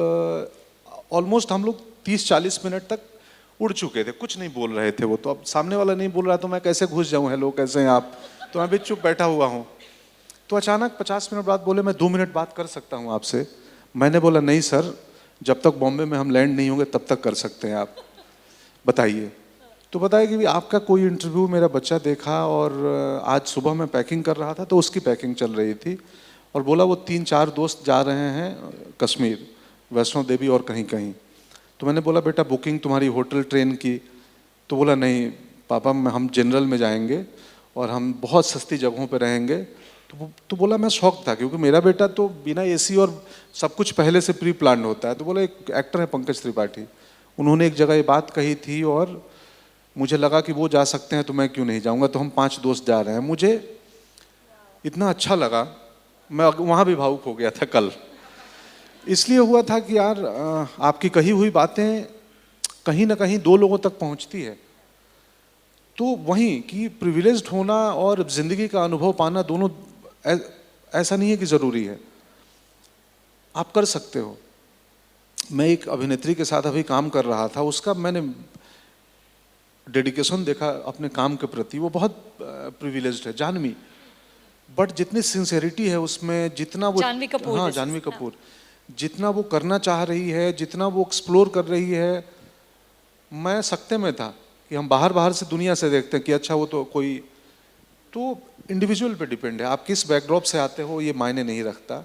ऑलमोस्ट हम लोग 30-40 मिनट तक उड़ चुके थे, कुछ नहीं बोल रहे थे वो, तो अब सामने वाला नहीं बोल रहा तो मैं कैसे घुस जाऊं, हेलो कैसे हैं आप, तो मैं भी चुप बैठा हुआ हूं। तो अचानक 50 मिनट बाद बोले मैं 2 मिनट बात कर सकता हूं आपसे। मैंने बोला नहीं सर, जब तक बॉम्बे में हम लैंड नहीं होंगे तब तक कर सकते हैं आप, बताइए। तो बताया कि आपका कोई इंटरव्यू मेरा बच्चा देखा और आज सुबह मैं पैकिंग कर रहा था तो उसकी पैकिंग चल रही थी और बोला वो 3-4 दोस्त जा रहे हैं कश्मीर, वैष्णो देवी और कहीं कहीं। तो मैंने बोला बेटा बुकिंग तुम्हारी होटल ट्रेन की? तो बोला नहीं पापा, हम जनरल में जाएंगे और हम बहुत सस्ती जगहों पर रहेंगे। तो बोला मैं शौक था क्योंकि मेरा बेटा तो बिना एसी और सब कुछ पहले से प्री प्लान होता है। तो बोला एक एक्टर है पंकज त्रिपाठी, उन्होंने एक जगह ये बात कही थी और मुझे लगा कि वो जा सकते हैं तो मैं क्यों नहीं जाऊंगा, तो हम 5 दोस्त जा रहे हैं। मुझे इतना अच्छा लगा, मैं वहाँ भी भावुक हो गया था कल। इसलिए हुआ था कि यार आपकी कही हुई बातें कहीं ना कहीं 2 लोगों तक पहुँचती है। तो वहीं कि प्रिविलेज्ड होना और जिंदगी का अनुभव पाना दोनों ऐसा नहीं है कि ज़रूरी है, आप कर सकते हो। मैं एक अभिनेत्री के साथ अभी काम कर रहा था, उसका मैंने डेडिकेशन देखा अपने काम के प्रति, वो बहुत प्रिविलेज्ड है, जानवी, बट जितनी सिंसेरिटी है उसमें, जितना वो जानवी कपूर, हाँ जानवी कपूर, जितना वो करना चाह रही है, जितना वो एक्सप्लोर कर रही है, मैं सकते में था कि हम बाहर से दुनिया से देखते हैं कि अच्छा वो तो कोई, तो इंडिविजुअल पे डिपेंड है, आप किस बैकड्रॉप से आते हो ये मायने नहीं रखता,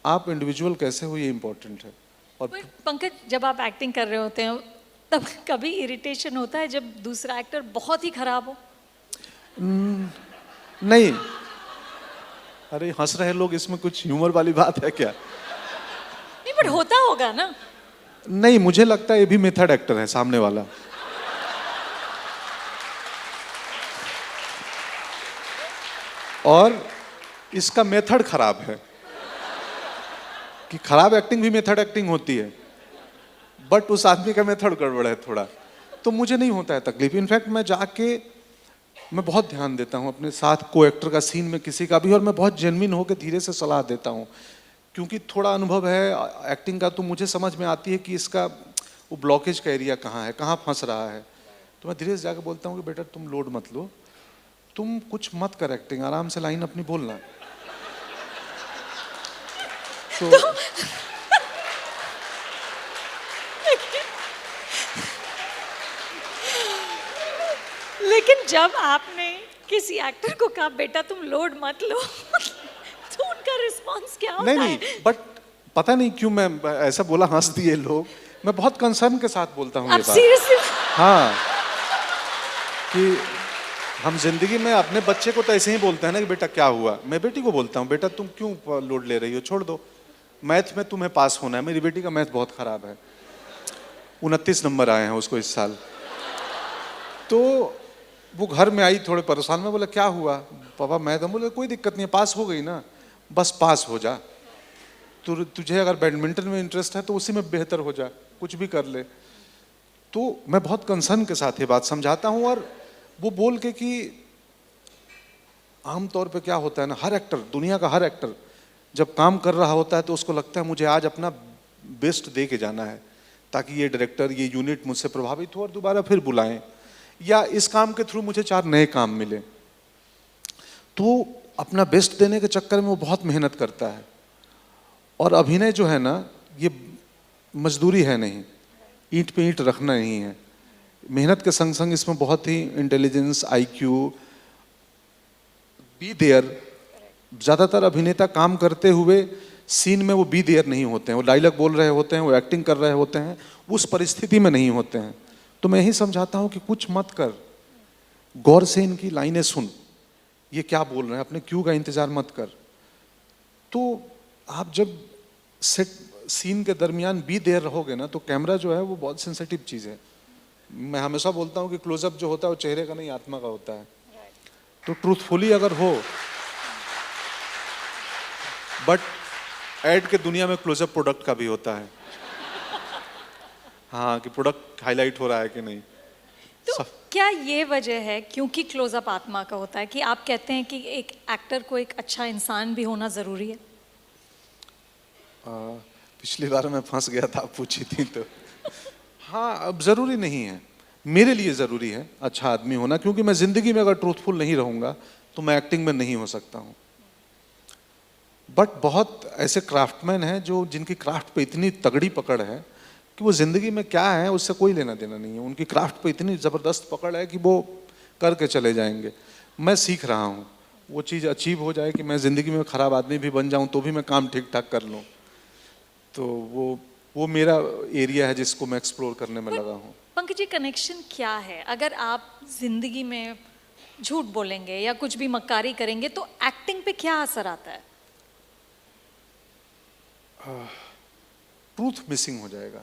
आप इंडिविजुअल कैसे हो ये इम्पोर्टेंट है। और पंकज, जब आप एक्टिंग कर रहे होते हैं तब कभी इरिटेशन होता है जब दूसरा एक्टर बहुत ही खराब हो? नहीं, अरे हंस रहे लोग, इसमें कुछ ह्यूमर वाली बात है क्या? नहीं, बट होता होगा ना। नहीं, मुझे लगता है ये भी मेथड एक्टर है सामने वाला। और इसका मेथड खराब है, कि खराब एक्टिंग भी मेथड एक्टिंग होती है, बट उस आदमी का मेथड गड़बड़ है थोड़ा, तो मुझे नहीं होता है तकलीफ। इनफैक्ट मैं जाके मैं बहुत ध्यान देता हूँ अपने साथ को एक्टर का, सीन में किसी का भी, और मैं बहुत जेन्युइन होकर धीरे से सलाह देता हूँ, क्योंकि थोड़ा अनुभव है एक्टिंग का, तो मुझे समझ में आती है कि इसका वो ब्लॉकेज का एरिया कहाँ है, कहाँ फंस रहा है। तो मैं धीरे से जाकर बोलता हूँ कि बेटा तुम लोड मत लो, तुम कुछ मत कर एक्टिंग, आराम से लाइन अपनी बोलना। तो लेकिन जब आपने किसी एक्टर को कहा बेटा तुम लोड मत लो तो उनका रिस्पांस क्या होता है? नहीं, बट पता नहीं क्यों मैं ऐसा बोला, हंस दिए लोग। मैं बहुत कंसर्न के साथ बोलता हूँ ये बात। सीरियसली? हाँ, कि हम जिंदगी में अपने बच्चे को तो ऐसे ही बोलते हैं ना कि बेटा क्या हुआ। मैं बेटी को बोलता हूँ बेटा तुम क्यों लोड ले रही हो, छोड़ दो, मैथ में तुम्हें पास होना है। मेरी बेटी का मैथ बहुत खराब है, 29 नंबर आए हैं उसको इस साल। तो वो घर में आई थोड़े परेशान, में बोला क्या हुआ पापा मैथ? हम बोले कोई दिक्कत नहीं है, पास हो गई ना, बस पास हो जा। तुझे अगर बैडमिंटन में इंटरेस्ट है तो उसी में बेहतर हो जा, कुछ भी कर ले। तो मैं बहुत कंसर्न के साथ ये बात समझाता हूँ, और वो बोल के कि आमतौर पे क्या होता है ना, हर एक्टर, दुनिया का हर एक्टर जब काम कर रहा होता है तो उसको लगता है मुझे आज अपना बेस्ट दे के जाना है, ताकि ये डायरेक्टर, ये यूनिट मुझसे प्रभावित हो और दोबारा फिर बुलाएं, या इस काम के थ्रू मुझे 4 नए काम मिले। तो अपना बेस्ट देने के चक्कर में वो बहुत मेहनत करता है। और अभिनय जो है ना, ये मजदूरी है नहीं, ईंट पे ईंट रखना नहीं है। मेहनत के संग संग इसमें बहुत ही इंटेलिजेंस, IQ, बी देयर। ज़्यादातर अभिनेता काम करते हुए सीन में वो बी देयर नहीं होते हैं, वो डायलॉग बोल रहे होते हैं, वो एक्टिंग कर रहे होते हैं, उस परिस्थिति में नहीं होते हैं। तो मैं यही समझाता हूँ कि कुछ मत कर, गौर से इनकी लाइनें सुन, ये क्या बोल रहे हैं, अपने क्यू का इंतजार मत कर। तो आप जब सेट सीन के दरमियान बी देयर रहोगे ना, तो कैमरा जो है वो बहुत सेंसिटिव चीज़ है। मैं हमेशा बोलता हूँ कि क्लोजअप जो होता है वो चेहरे का नहीं, आत्मा का होता है। तो ट्रूथफुली अगर हो, बट एड के दुनिया में क्लोजअप प्रोडक्ट का भी होता है। हाँ, कि प्रोडक्ट हाईलाइट हो रहा है कि नहीं। तो क्या ये वजह है, क्योंकि क्लोजअप आत्मा का होता है, कि आप कहते हैं कि एक एक्टर को एक अच्छा इंसान भी होना जरूरी है? पिछली बार मैं फंस गया था, आप पूछी थी तो। हाँ, अब जरूरी नहीं है, मेरे लिए जरूरी है अच्छा आदमी होना, क्योंकि मैं जिंदगी में अगर ट्रूथफुल नहीं रहूंगा तो मैं एक्टिंग में नहीं हो सकता हूँ। बट बहुत ऐसे क्राफ्टमैन हैं जो, जिनकी क्राफ्ट पे इतनी तगड़ी पकड़ है कि वो जिंदगी में क्या है उससे कोई लेना देना नहीं है। उनकी क्राफ्ट पे इतनी जबरदस्त पकड़ है कि वो करके चले जाएंगे। मैं सीख रहा हूँ वो चीज़ अचीव हो जाए कि मैं जिंदगी में खराब आदमी भी बन जाऊँ तो भी मैं काम ठीक ठाक कर लूँ। तो वो मेरा एरिया है जिसको मैं एक्सप्लोर करने में लगा हूँ। पंकज जी, कनेक्शन क्या है? अगर आप जिंदगी में झूठ बोलेंगे या कुछ भी मक्कारी करेंगे तो एक्टिंग पे क्या असर आता है? ट्रूथ मिसिंग हो जाएगा।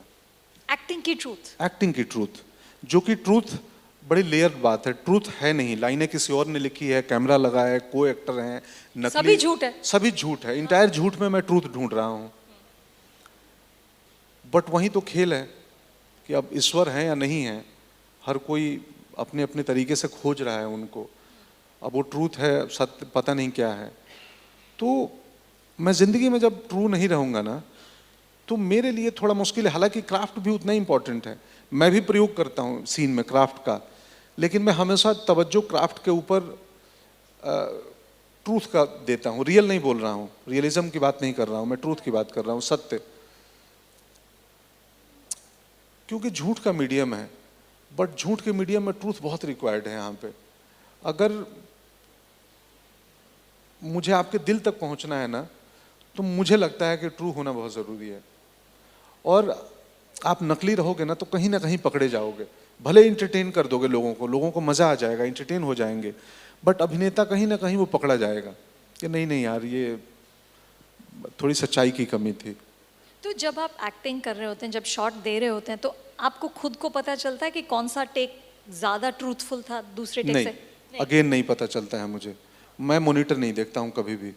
एक्टिंग की ट्रूथ? एक्टिंग की ट्रूथ, जो कि ट्रूथ बड़ी लेयर बात है। ट्रूथ है नहीं, लाइनें किसी और ने लिखी है, कैमरा लगा है, को एक्टर हैं, नकली, सभी झूठ है। सभी झूठ है। इंटायर झूठ में मैं ट्रूथ ढूंढ रहा हूँ। बट वही तो खेल है कि अब ईश्वर है या नहीं है, हर कोई अपने अपने तरीके से खोज रहा है उनको। अब वो ट्रूथ है, सत्य पता नहीं क्या है। तो मैं जिंदगी में जब ट्रू नहीं रहूंगा ना, तो मेरे लिए थोड़ा मुश्किल है। हालांकि क्राफ्ट भी उतना ही इंपॉर्टेंट है, मैं भी प्रयोग करता हूँ सीन में क्राफ्ट का, लेकिन मैं हमेशा तवज्जो क्राफ्ट के ऊपर ट्रूथ का देता हूँ। रियल नहीं बोल रहा हूँ, रियलिज्म की बात नहीं कर रहा हूँ, मैं ट्रूथ की बात कर रहा हूँ, सत्य। क्योंकि झूठ का मीडियम है, बट झूठ के मीडियम में ट्रूथ बहुत रिक्वायर्ड है। यहाँ पे अगर मुझे आपके दिल तक पहुंचना है ना, तो मुझे लगता है कि ट्रू होना बहुत ज़रूरी है। और आप नकली रहोगे ना तो कहीं ना कहीं पकड़े जाओगे। भले इंटरटेन कर दोगे लोगों को मज़ा आ जाएगा, इंटरटेन हो जाएंगे, बट अभिनेता कहीं ना कहीं वो पकड़ा जाएगा कि नहीं नहीं यार, ये थोड़ी सच्चाई की कमी थी। तो जब आप एक्टिंग कर रहे होते हैं, जब शॉट दे रहे होते हैं, तो आपको खुद को पता चलता है कि कौन सा टेक ज़्यादा ट्रूथफुल था दूसरे टेक से? अगेन नहीं पता चलता है मुझे। मैं मॉनिटर नहीं देखता हूँ कभी भी।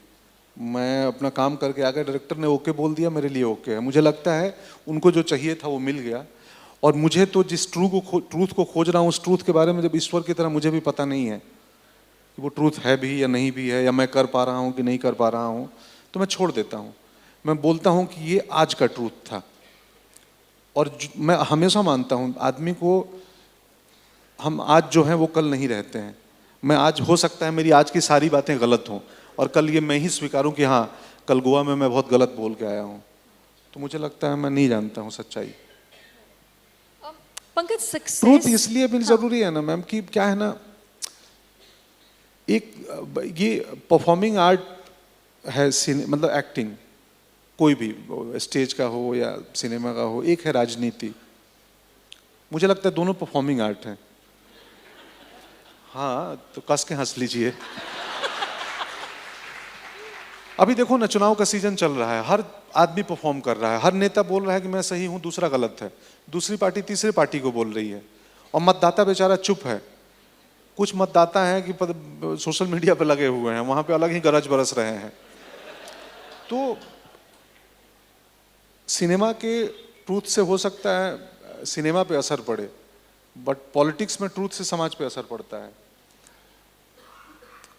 मैं अपना काम करके आ गया, डायरेक्टर ने ओके बोल दिया, मेरे लिए ओके है। मुझे लगता है उनको जो चाहिए था वो मिल गया। और मुझे तो जिस ट्रूथ को खोज रहा हूँ, उस ट्रूथ के बारे में जब ईश्वर की तरह मुझे भी पता नहीं है कि वो ट्रूथ है भी या नहीं भी है, या मैं कर पा रहा हूँ कि नहीं कर पा रहा हूँ, तो मैं छोड़ देता हूँ। मैं बोलता हूँ कि ये आज का ट्रूथ था। और मैं हमेशा मानता हूँ आदमी को, हम आज जो हैं वो कल नहीं रहते हैं। मैं आज, हो सकता है मेरी आज की सारी बातें गलत हों और कल ये मैं ही स्वीकारूं कि हाँ कल गोवा में मैं बहुत गलत बोल के आया हूँ। तो मुझे लगता है मैं नहीं जानता हूँ सच्चाई। पंकज, सक्सेस ट्रूथ इसलिए भी जरूरी है ना मैम, कि क्या है ना, एक ये परफॉर्मिंग आर्ट है, मतलब एक्टिंग कोई भी, स्टेज का हो या सिनेमा का हो, एक है राजनीति। मुझे लगता है दोनों परफॉर्मिंग आर्ट हैं। हाँ, तो कस के हंस लीजिए। अभी देखो ना, चुनाव का सीजन चल रहा है, हर आदमी परफॉर्म कर रहा है, हर नेता बोल रहा है कि मैं सही हूं, दूसरा गलत है, दूसरी पार्टी तीसरी पार्टी को बोल रही है, और मतदाता बेचारा चुप है। कुछ मतदाता हैं कि सोशल मीडिया पे लगे हुए हैं, वहां पे अलग ही गरज बरस रहे हैं। तो सिनेमा के ट्रूथ से हो सकता है सिनेमा पे असर पड़े, बट पॉलिटिक्स में ट्रूथ से समाज पे असर पड़ता है।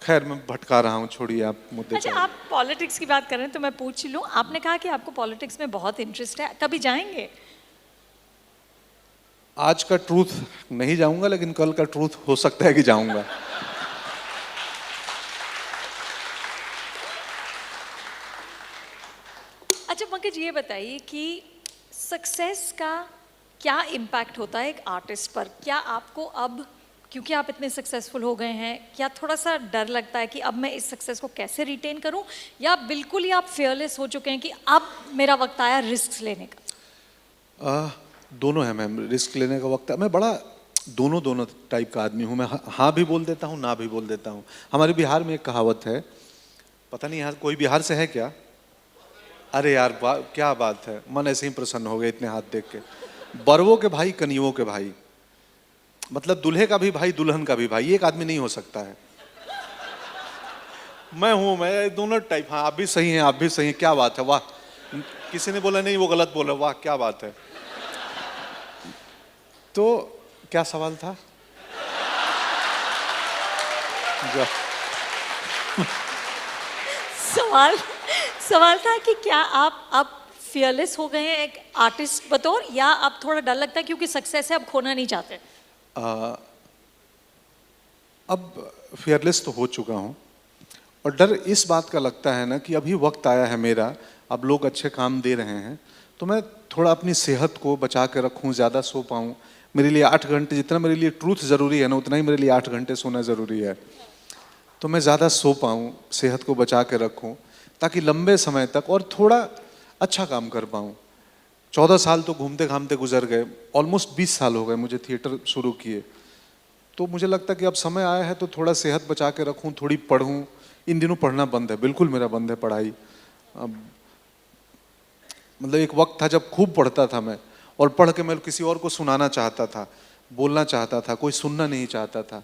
खैर मैं भटका रहा हूँ, छोड़िए आप मुद्दे अच्छा, पे। आप पॉलिटिक्स की बात कर रहे हैं तो मैं पूछ लूं, आपने कहा कि आपको पॉलिटिक्स में बहुत इंटरेस्ट है, कभी जाएंगे? आज का ट्रूथ नहीं जाऊंगा, लेकिन कल का ट्रूथ हो सकता है कि जाऊंगा। अच्छा पंकज, ये बताइए कि सक्सेस का क्या इम्पैक्ट होता है एक आर्टिस्ट पर? क्या आपको अब, क्योंकि आप इतने सक्सेसफुल हो गए हैं, क्या थोड़ा सा डर लगता है कि अब मैं इस सक्सेस को कैसे रिटेन करूं, या बिल्कुल ही आप फियरलेस हो चुके हैं कि अब मेरा वक्त आया रिस्क लेने का? दोनों है मैम, रिस्क लेने का वक्त है। मैं बड़ा दोनों टाइप का आदमी हूँ। मैं हाँ भी बोल देता हूँ, ना भी बोल देता हूँ। हमारे बिहार में एक कहावत है, पता नहीं यहाँ कोई बिहार से है क्या? अरे यार क्या बात है, मन ऐसे ही प्रसन्न हो गए इतने हाथ देख के। बरवों के भाई कनियों के भाई, मतलब दूल्हे का भी भाई दुल्हन का भी भाई, एक आदमी नहीं हो सकता है। मैं दोनों टाइप। हाँ आप भी सही हैं, आप भी सही हैं, क्या बात है, वाह। किसी ने बोला नहीं वो गलत बोला, वाह क्या बात है। तो क्या सवाल था? सवाल था कि क्या आप फियरलेस हो गए हैं एक आर्टिस्ट बतौर, या अब थोड़ा डर लगता है क्योंकि सक्सेस है अब खोना नहीं चाहते? अब फियरलेस तो हो चुका हूँ, और डर इस बात का लगता है ना कि अभी वक्त आया है मेरा, अब लोग अच्छे काम दे रहे हैं, तो मैं थोड़ा अपनी सेहत को बचा के रखूँ, ज़्यादा सो पाऊँ। मेरे लिए 8 घंटे, जितना मेरे लिए ट्रूथ ज़रूरी है ना, उतना ही मेरे लिए 8 घंटे सोना ज़रूरी है। तो मैं ज़्यादा सो पाऊँ, सेहत को बचा के रखूँ, ताकि लंबे समय तक और थोड़ा अच्छा काम कर पाऊँ। 14 साल तो घूमते घामते गुजर गए, ऑलमोस्ट 20 साल हो गए मुझे थिएटर शुरू किए। तो मुझे लगता है कि अब समय आया है तो थोड़ा सेहत बचा के रखूँ, थोड़ी पढ़ूँ। इन दिनों पढ़ना बंद है, बिल्कुल मेरा बंद है पढ़ाई। अब मतलब एक वक्त था जब खूब पढ़ता था मैं, और पढ़ के मैं किसी और को सुनाना चाहता था, बोलना चाहता था, कोई सुनना नहीं चाहता था।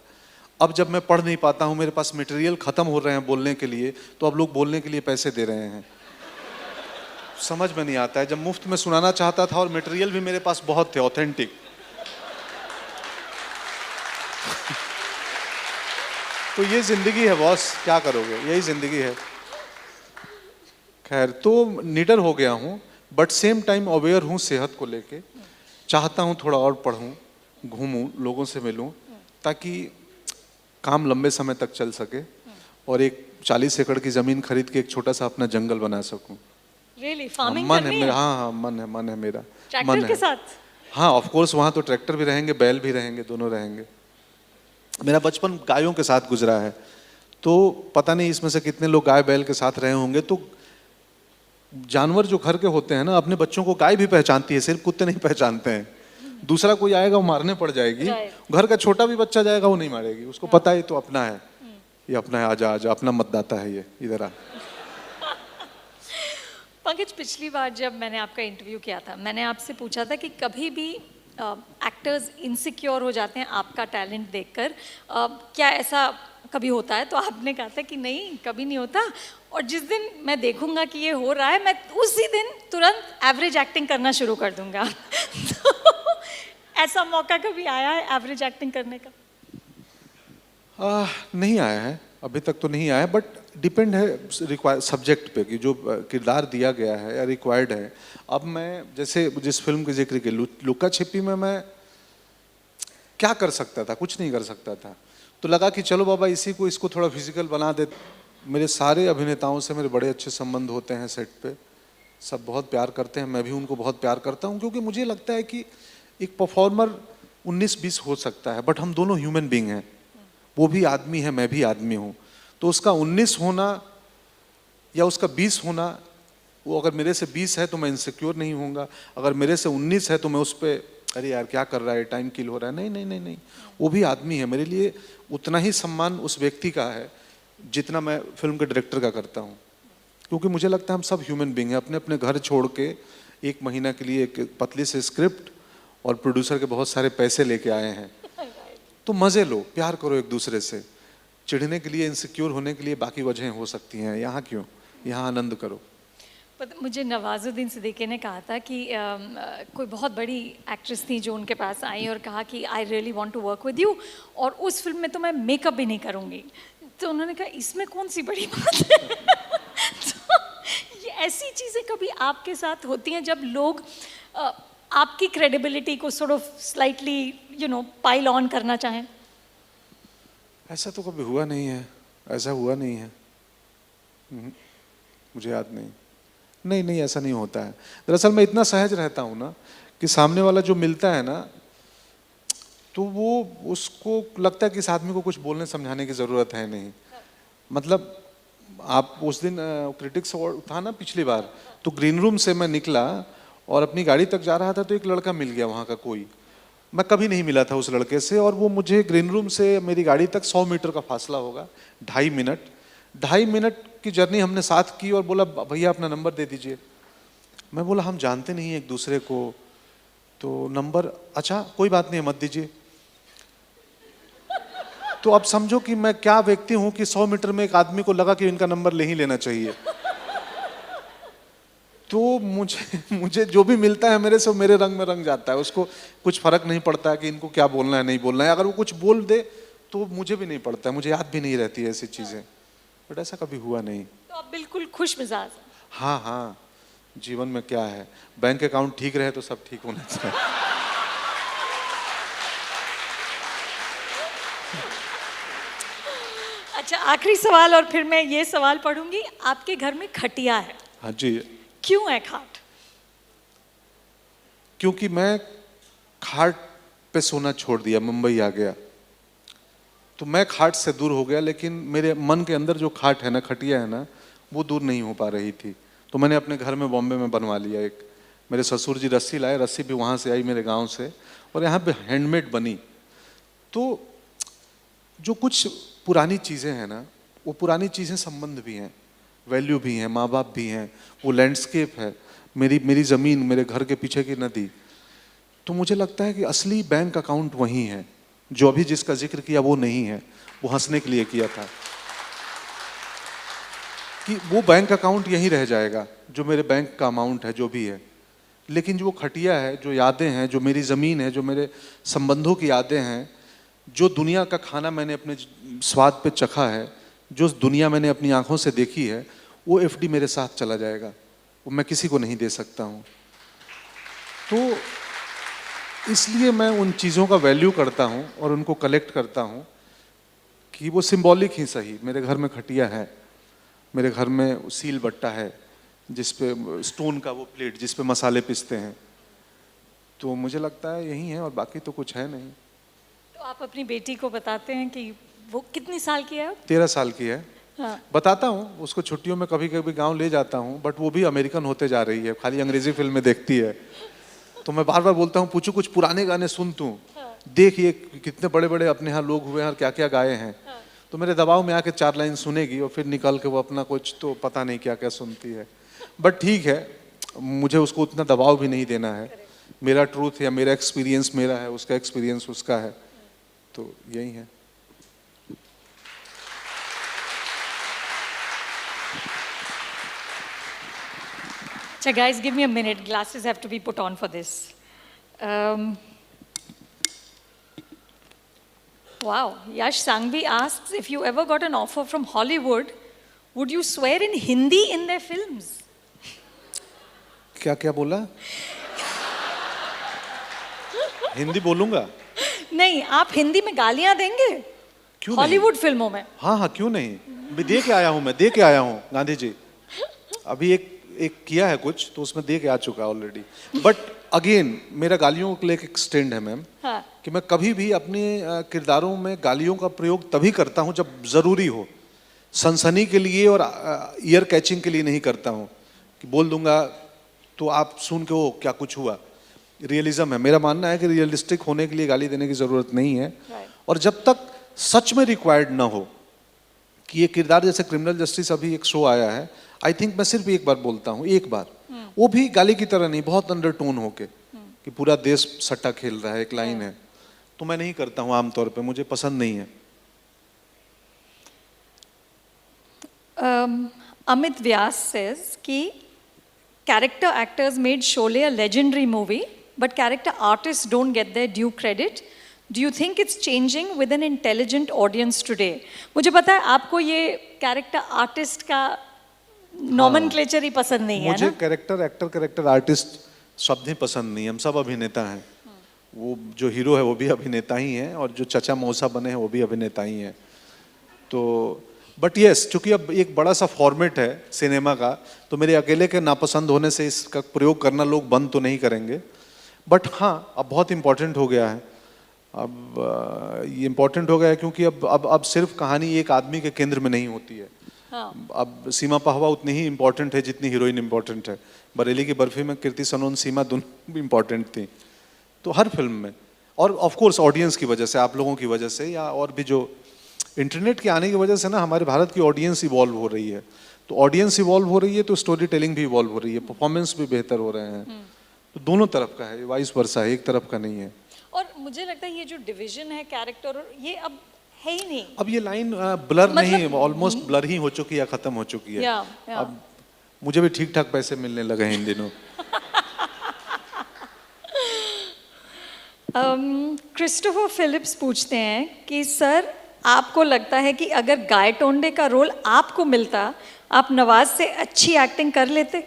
अब जब मैं पढ़ नहीं पाता हूँ, मेरे पास मटेरियल ख़त्म हो रहे हैं बोलने के लिए, तो अब लोग बोलने के लिए पैसे दे रहे हैं। समझ में नहीं आता है, जब मुफ्त में सुनाना चाहता था और मटेरियल भी मेरे पास बहुत थे ऑथेंटिक। तो ये ज़िंदगी है बॉस, क्या करोगे, यही ज़िंदगी है। खैर, तो निडर हो गया हूँ, बट सेम टाइम अवेयर हूँ सेहत को लेके। चाहता हूँ थोड़ा और पढ़ूँ, घूमूँ, लोगों से मिलूँ, ताकि काम लंबे समय तक चल सके, और एक 40 एकड़ की ज़मीन खरीद के एक छोटा सा अपना जंगल बना सकूँ। Really? फार्मिंग मन करनी है मेरा, हाँ मन है मेरा। ट्रैक्टर के साथ? हाँ ऑफ कोर्स, वहाँ तो ट्रैक्टर भी रहेंगे, बैल भी रहेंगे, दोनों रहेंगे। मेरा बचपन गायों के साथ गुजरा है, तो पता नहीं इसमें से कितने लोग गाय बैल के साथ रहे होंगे। तो जानवर जो घर के होते हैं ना, अपने बच्चों को गाय भी पहचानती है, सिर्फ कुत्ते नहीं पहचानते हैं। दूसरा कोई आएगा वो मारने पड़ जाएगी, घर का छोटा भी बच्चा जाएगा वो नहीं मारेगी, उसको पता है तो अपना है, ये अपना है, आजा आजा, अपना मतदाता है ये, इधर आ। पंकज, पिछली बार जब मैंने आपका इंटरव्यू किया था, मैंने आपसे पूछा था कि कभी भी एक्टर्स इनसिक्योर हो जाते हैं आपका टैलेंट देखकर, क्या ऐसा कभी होता है? तो आपने कहा था कि नहीं, कभी नहीं होता, और जिस दिन मैं देखूंगा कि ये हो रहा है, मैं उसी दिन तुरंत एवरेज एक्टिंग करना शुरू कर दूंगा। तो ऐसा मौका कभी आया है एवरेज एक्टिंग करने का? नहीं आया है, अभी तक तो नहीं आया, बट डिपेंड है सब्जेक्ट पे कि जो किरदार दिया गया है या रिक्वायर्ड है। अब मैं जैसे जिस फिल्म के जिक्र के लुका छिपी में मैं क्या कर सकता था, कुछ नहीं कर सकता था। तो लगा कि चलो बाबा इसको थोड़ा फिजिकल बना दे। मेरे सारे अभिनेताओं से मेरे बड़े अच्छे संबंध होते हैं सेट पे, सब बहुत प्यार करते हैं, मैं भी उनको बहुत प्यार करता हूँ, क्योंकि मुझे लगता है कि एक परफॉर्मर 19-20 हो सकता है, बट हम दोनों ह्यूमन बीइंग हैं। वो भी आदमी है, मैं भी आदमी हूँ। तो उसका 19 होना या उसका 20 होना, वो अगर मेरे से 20 है तो मैं इनसिक्योर नहीं होऊंगा, अगर मेरे से 19 है तो मैं उस पर अरे यार क्या कर रहा है, टाइम किल हो रहा है, नहीं नहीं नहीं नहीं, वो भी आदमी है। मेरे लिए उतना ही सम्मान उस व्यक्ति का है जितना मैं फिल्म के डायरेक्टर का करता हूँ, क्योंकि मुझे लगता है हम सब ह्यूमन बीइंग हैं। अपने अपने घर छोड़ के 1 महीना के लिए एक पतली से स्क्रिप्ट और प्रोड्यूसर के बहुत सारे पैसे लेके आए हैं, तो मज़े लो, प्यार करो एक दूसरे से। चिढ़ने के लिए, इनसिक्योर होने के लिए बाकी वजहें हो सकती हैं, यहाँ क्यों, यहाँ आनंद करो। मुझे नवाजुद्दीन सिद्दीकी ने कहा था कि कोई बहुत बड़ी एक्ट्रेस थी जो उनके पास आई और कहा कि I really want to work with you, और उस फिल्म में तो मैं मेकअप भी नहीं करूँगी। तो उन्होंने कहा इसमें कौन सी बड़ी बात है। तो ये ऐसी चीज़ें कभी आपके साथ होती हैं जब लोग आपकी क्रेडिबिलिटी को sort of slightly pile on करना चाहें? ऐसा तो कभी हुआ नहीं है, ऐसा हुआ नहीं है। मुझे याद नहीं नहीं ऐसा नहीं होता है। दरअसल मैं इतना सहज रहता हूँ ना कि सामने वाला जो मिलता है ना तो वो उसको लगता है कि इस आदमी को कुछ बोलने समझाने की ज़रूरत है नहीं। मतलब आप उस दिन क्रिटिक्स अवार्ड था ना पिछली बार, तो ग्रीन रूम से मैं निकला और अपनी गाड़ी तक जा रहा था तो एक लड़का मिल गया वहाँ का कोई, मैं कभी नहीं मिला था उस लड़के से, और वो मुझे ग्रीन रूम से मेरी गाड़ी तक 100 मीटर का फासला होगा, 2.5 मिनट की जर्नी हमने साथ की, और बोला भैया अपना नंबर दे दीजिए। मैं बोला हम जानते नहीं एक दूसरे को, तो नंबर, अच्छा कोई बात नहीं मत दीजिए। तो अब समझो कि मैं क्या व्यक्ति हूं कि 100 मीटर में एक आदमी को लगा कि इनका नंबर ले ही लेना चाहिए। तो मुझे जो भी मिलता है मेरे से मेरे रंग में रंग जाता है, उसको कुछ फर्क नहीं पड़ता है कि इनको क्या बोलना है नहीं बोलना है। अगर वो कुछ बोल दे तो मुझे भी नहीं पड़ता है, मुझे याद भी नहीं रहती है ऐसी चीजें, बट ऐसा कभी हुआ नहीं। तो आप बिल्कुल खुश मिजाज हैं। हाँ, जीवन में क्या है, बैंक अकाउंट ठीक रहे तो सब ठीक होना चाहिए। अच्छा, आखिरी सवाल और फिर मैं ये सवाल पढ़ूंगी। आपके घर में खटिया है? हाँ जी। क्यों है खाट? क्योंकि मैं खाट पे सोना छोड़ दिया, मुंबई आ गया तो मैं खाट से दूर हो गया, लेकिन मेरे मन के अंदर जो खाट है ना, खटिया है ना, वो दूर नहीं हो पा रही थी। तो मैंने अपने घर में बॉम्बे में बनवा लिया एक। मेरे ससुर जी रस्सी लाए, रस्सी भी वहाँ से आई मेरे गांव से, और यहाँ पे हैंडमेड बनी। तो जो कुछ पुरानी चीज़ें हैं ना, वो पुरानी चीज़ें संबंध भी हैं, वैल्यू भी हैं, माँ बाप भी हैं, वो लैंडस्केप है, मेरी ज़मीन, मेरे घर के पीछे की नदी। तो मुझे लगता है कि असली बैंक अकाउंट वही है, जो अभी जिसका जिक्र किया वो नहीं है, वो हंसने के लिए किया था कि वो बैंक अकाउंट यहीं रह जाएगा, जो मेरे बैंक का अमाउंट है जो भी है। लेकिन जो खटिया है, जो यादें हैं, जो मेरी ज़मीन है, जो मेरे संबंधों की यादें हैं, जो दुनिया का खाना मैंने अपने स्वाद पे चखा है, जो दुनिया मैंने अपनी आंखों से देखी है, वो एफडी मेरे साथ चला जाएगा, वो मैं किसी को नहीं दे सकता हूँ। तो इसलिए मैं उन चीज़ों का वैल्यू करता हूँ और उनको कलेक्ट करता हूँ कि वो सिंबॉलिक ही सही। मेरे घर में खटिया है, मेरे घर में सील बट्टा है, जिस पे स्टोन का वो प्लेट जिस पे मसाले पिसते हैं। तो मुझे लगता है यही है, और बाकी तो कुछ है नहीं। तो आप अपनी बेटी को बताते हैं कि वो कितनी साल की है? 13 साल की है। हाँ। बताता हूँ उसको, छुट्टियों में कभी कभी गांव ले जाता हूँ, बट वो भी अमेरिकन होते जा रही है, खाली अंग्रेजी फिल्में देखती है। तो मैं बार बार बोलता हूँ पूछू कुछ पुराने गाने सुन तू, देख ये कितने बड़े बड़े अपने यहाँ लोग हुए हैं और क्या क्या गाए हैं। तो मेरे दबाव में आके 4 लाइन सुनेगी और फिर निकल के वो अपना कुछ तो पता नहीं क्या क्या सुनती है। बट ठीक है, मुझे उसको उतना दबाव भी नहीं देना है। मेरा ट्रूथ या मेरा एक्सपीरियंस मेरा है, उसका एक्सपीरियंस उसका है, तो यही है। So guys, give me a minute. Glasses have to be put on for this. Wow, Yash Sangvi asks if you ever got an offer from Hollywood, would you swear in Hindi in their films? क्या क्या बोला? हिंदी बोलूंगा? नहीं, आप हिंदी में गालियां देंगे? क्यों? हॉलीवुड फिल्मों में? हाँ, क्यों नहीं? मैं दे के आया हूँ, गांधी जी। अभी एक किया है कुछ, तो उसमें दे के आ चुका ऑलरेडी। बट अगेन मेरा गालियों के लिए एक स्टैंड है मैम, हाँ। कि मैं कभी भी अपने किरदारों में गालियों का प्रयोग तभी करता हूँ जब जरूरी हो, सनसनी के लिए और ईयर कैचिंग के लिए नहीं करता हूँ कि बोल दूंगा तो आप सुन के वो क्या कुछ हुआ। रियलिज्म है, मेरा मानना है कि रियलिस्टिक होने के लिए गाली देने की जरूरत नहीं है। और जब तक सच में रिक्वायर्ड ना हो कि ये किरदार, जैसे क्रिमिनल जस्टिस अभी एक शो आया है, आई थिंक मैं सिर्फ एक बार बोलता हूँ, एक बार, वो भी गाली की तरह नहीं, बहुत अंडरटोन होके कि पूरा देश सट्टा खेल रहा है, एक लाइन है, तो मैं नहीं करता हूँ आमतौर पे, मुझे पसंद नहीं है। Amit Vyas says कि character actors made Sholay a legendary movie, but character artists don't get their due credit. Do you think it's changing with an intelligent audience today? मुझे पता है आपको ये कैरेक्टर आर्टिस्ट का नॉमेनक्लेचर ही पसंद नहीं है मुझे ना? कैरेक्टर एक्टर कैरेक्टर आर्टिस्ट शब्द ही पसंद नहीं, हम सब अभिनेता हैं। वो जो हीरो है वो भी अभिनेता ही है, और जो चचा मौसा बने हैं वो भी अभिनेता ही हैं। तो बट यस, चूंकि अब एक बड़ा सा फॉर्मेट है सिनेमा का, तो मेरे अकेले के नापसंद होने से इसका प्रयोग करना लोग बंद तो नहीं करेंगे। बट हाँ, अब बहुत इम्पोर्टेंट हो गया है। अब ये इम्पोर्टेंट हो गया है क्योंकि अब सिर्फ कहानी एक आदमी के केंद्र में नहीं होती है। हाँ। अब सीमा पाहवा उतनी ही इम्पोर्टेंट है जितनी हीरोइन इम्पोर्टेंट है। बरेली की बर्फी में कीर्ति सनोन सीमा दोनों इम्पोर्टेंट थी। तो हर फिल्म में, और ऑफ कोर्स ऑडियंस की वजह से, आप लोगों की वजह से, या और भी जो इंटरनेट के आने की वजह से ना हमारे भारत की ऑडियंस इवॉल्व हो रही है। तो ऑडियंस इवॉल्व हो रही है तो स्टोरी टेलिंग भी इवॉल्व हो रही है, परफॉर्मेंस भी बेहतर हो रहे हैं। तो दोनों तरफ का है, वाइस वर्सा है, एक तरफ का नहीं है। और मुझे लगता है ये जो डिवीजन है कैरेक्टर, ये अब है ही नहीं। अब ये लाइन ब्लर मतलब- नहीं, ऑलमोस्ट ब्लर ही हो चुकी है, खत्म हो चुकी है। या। अब मुझे भी ठीक ठाक पैसे मिलने लगे हैं इन दिनों। क्रिस्टोफर फिलिप्स पूछते हैं कि सर, आपको लगता है कि अगर गाय टोंडे का रोल आपको मिलता, आप नवाज से अच्छी एक्टिंग कर लेते?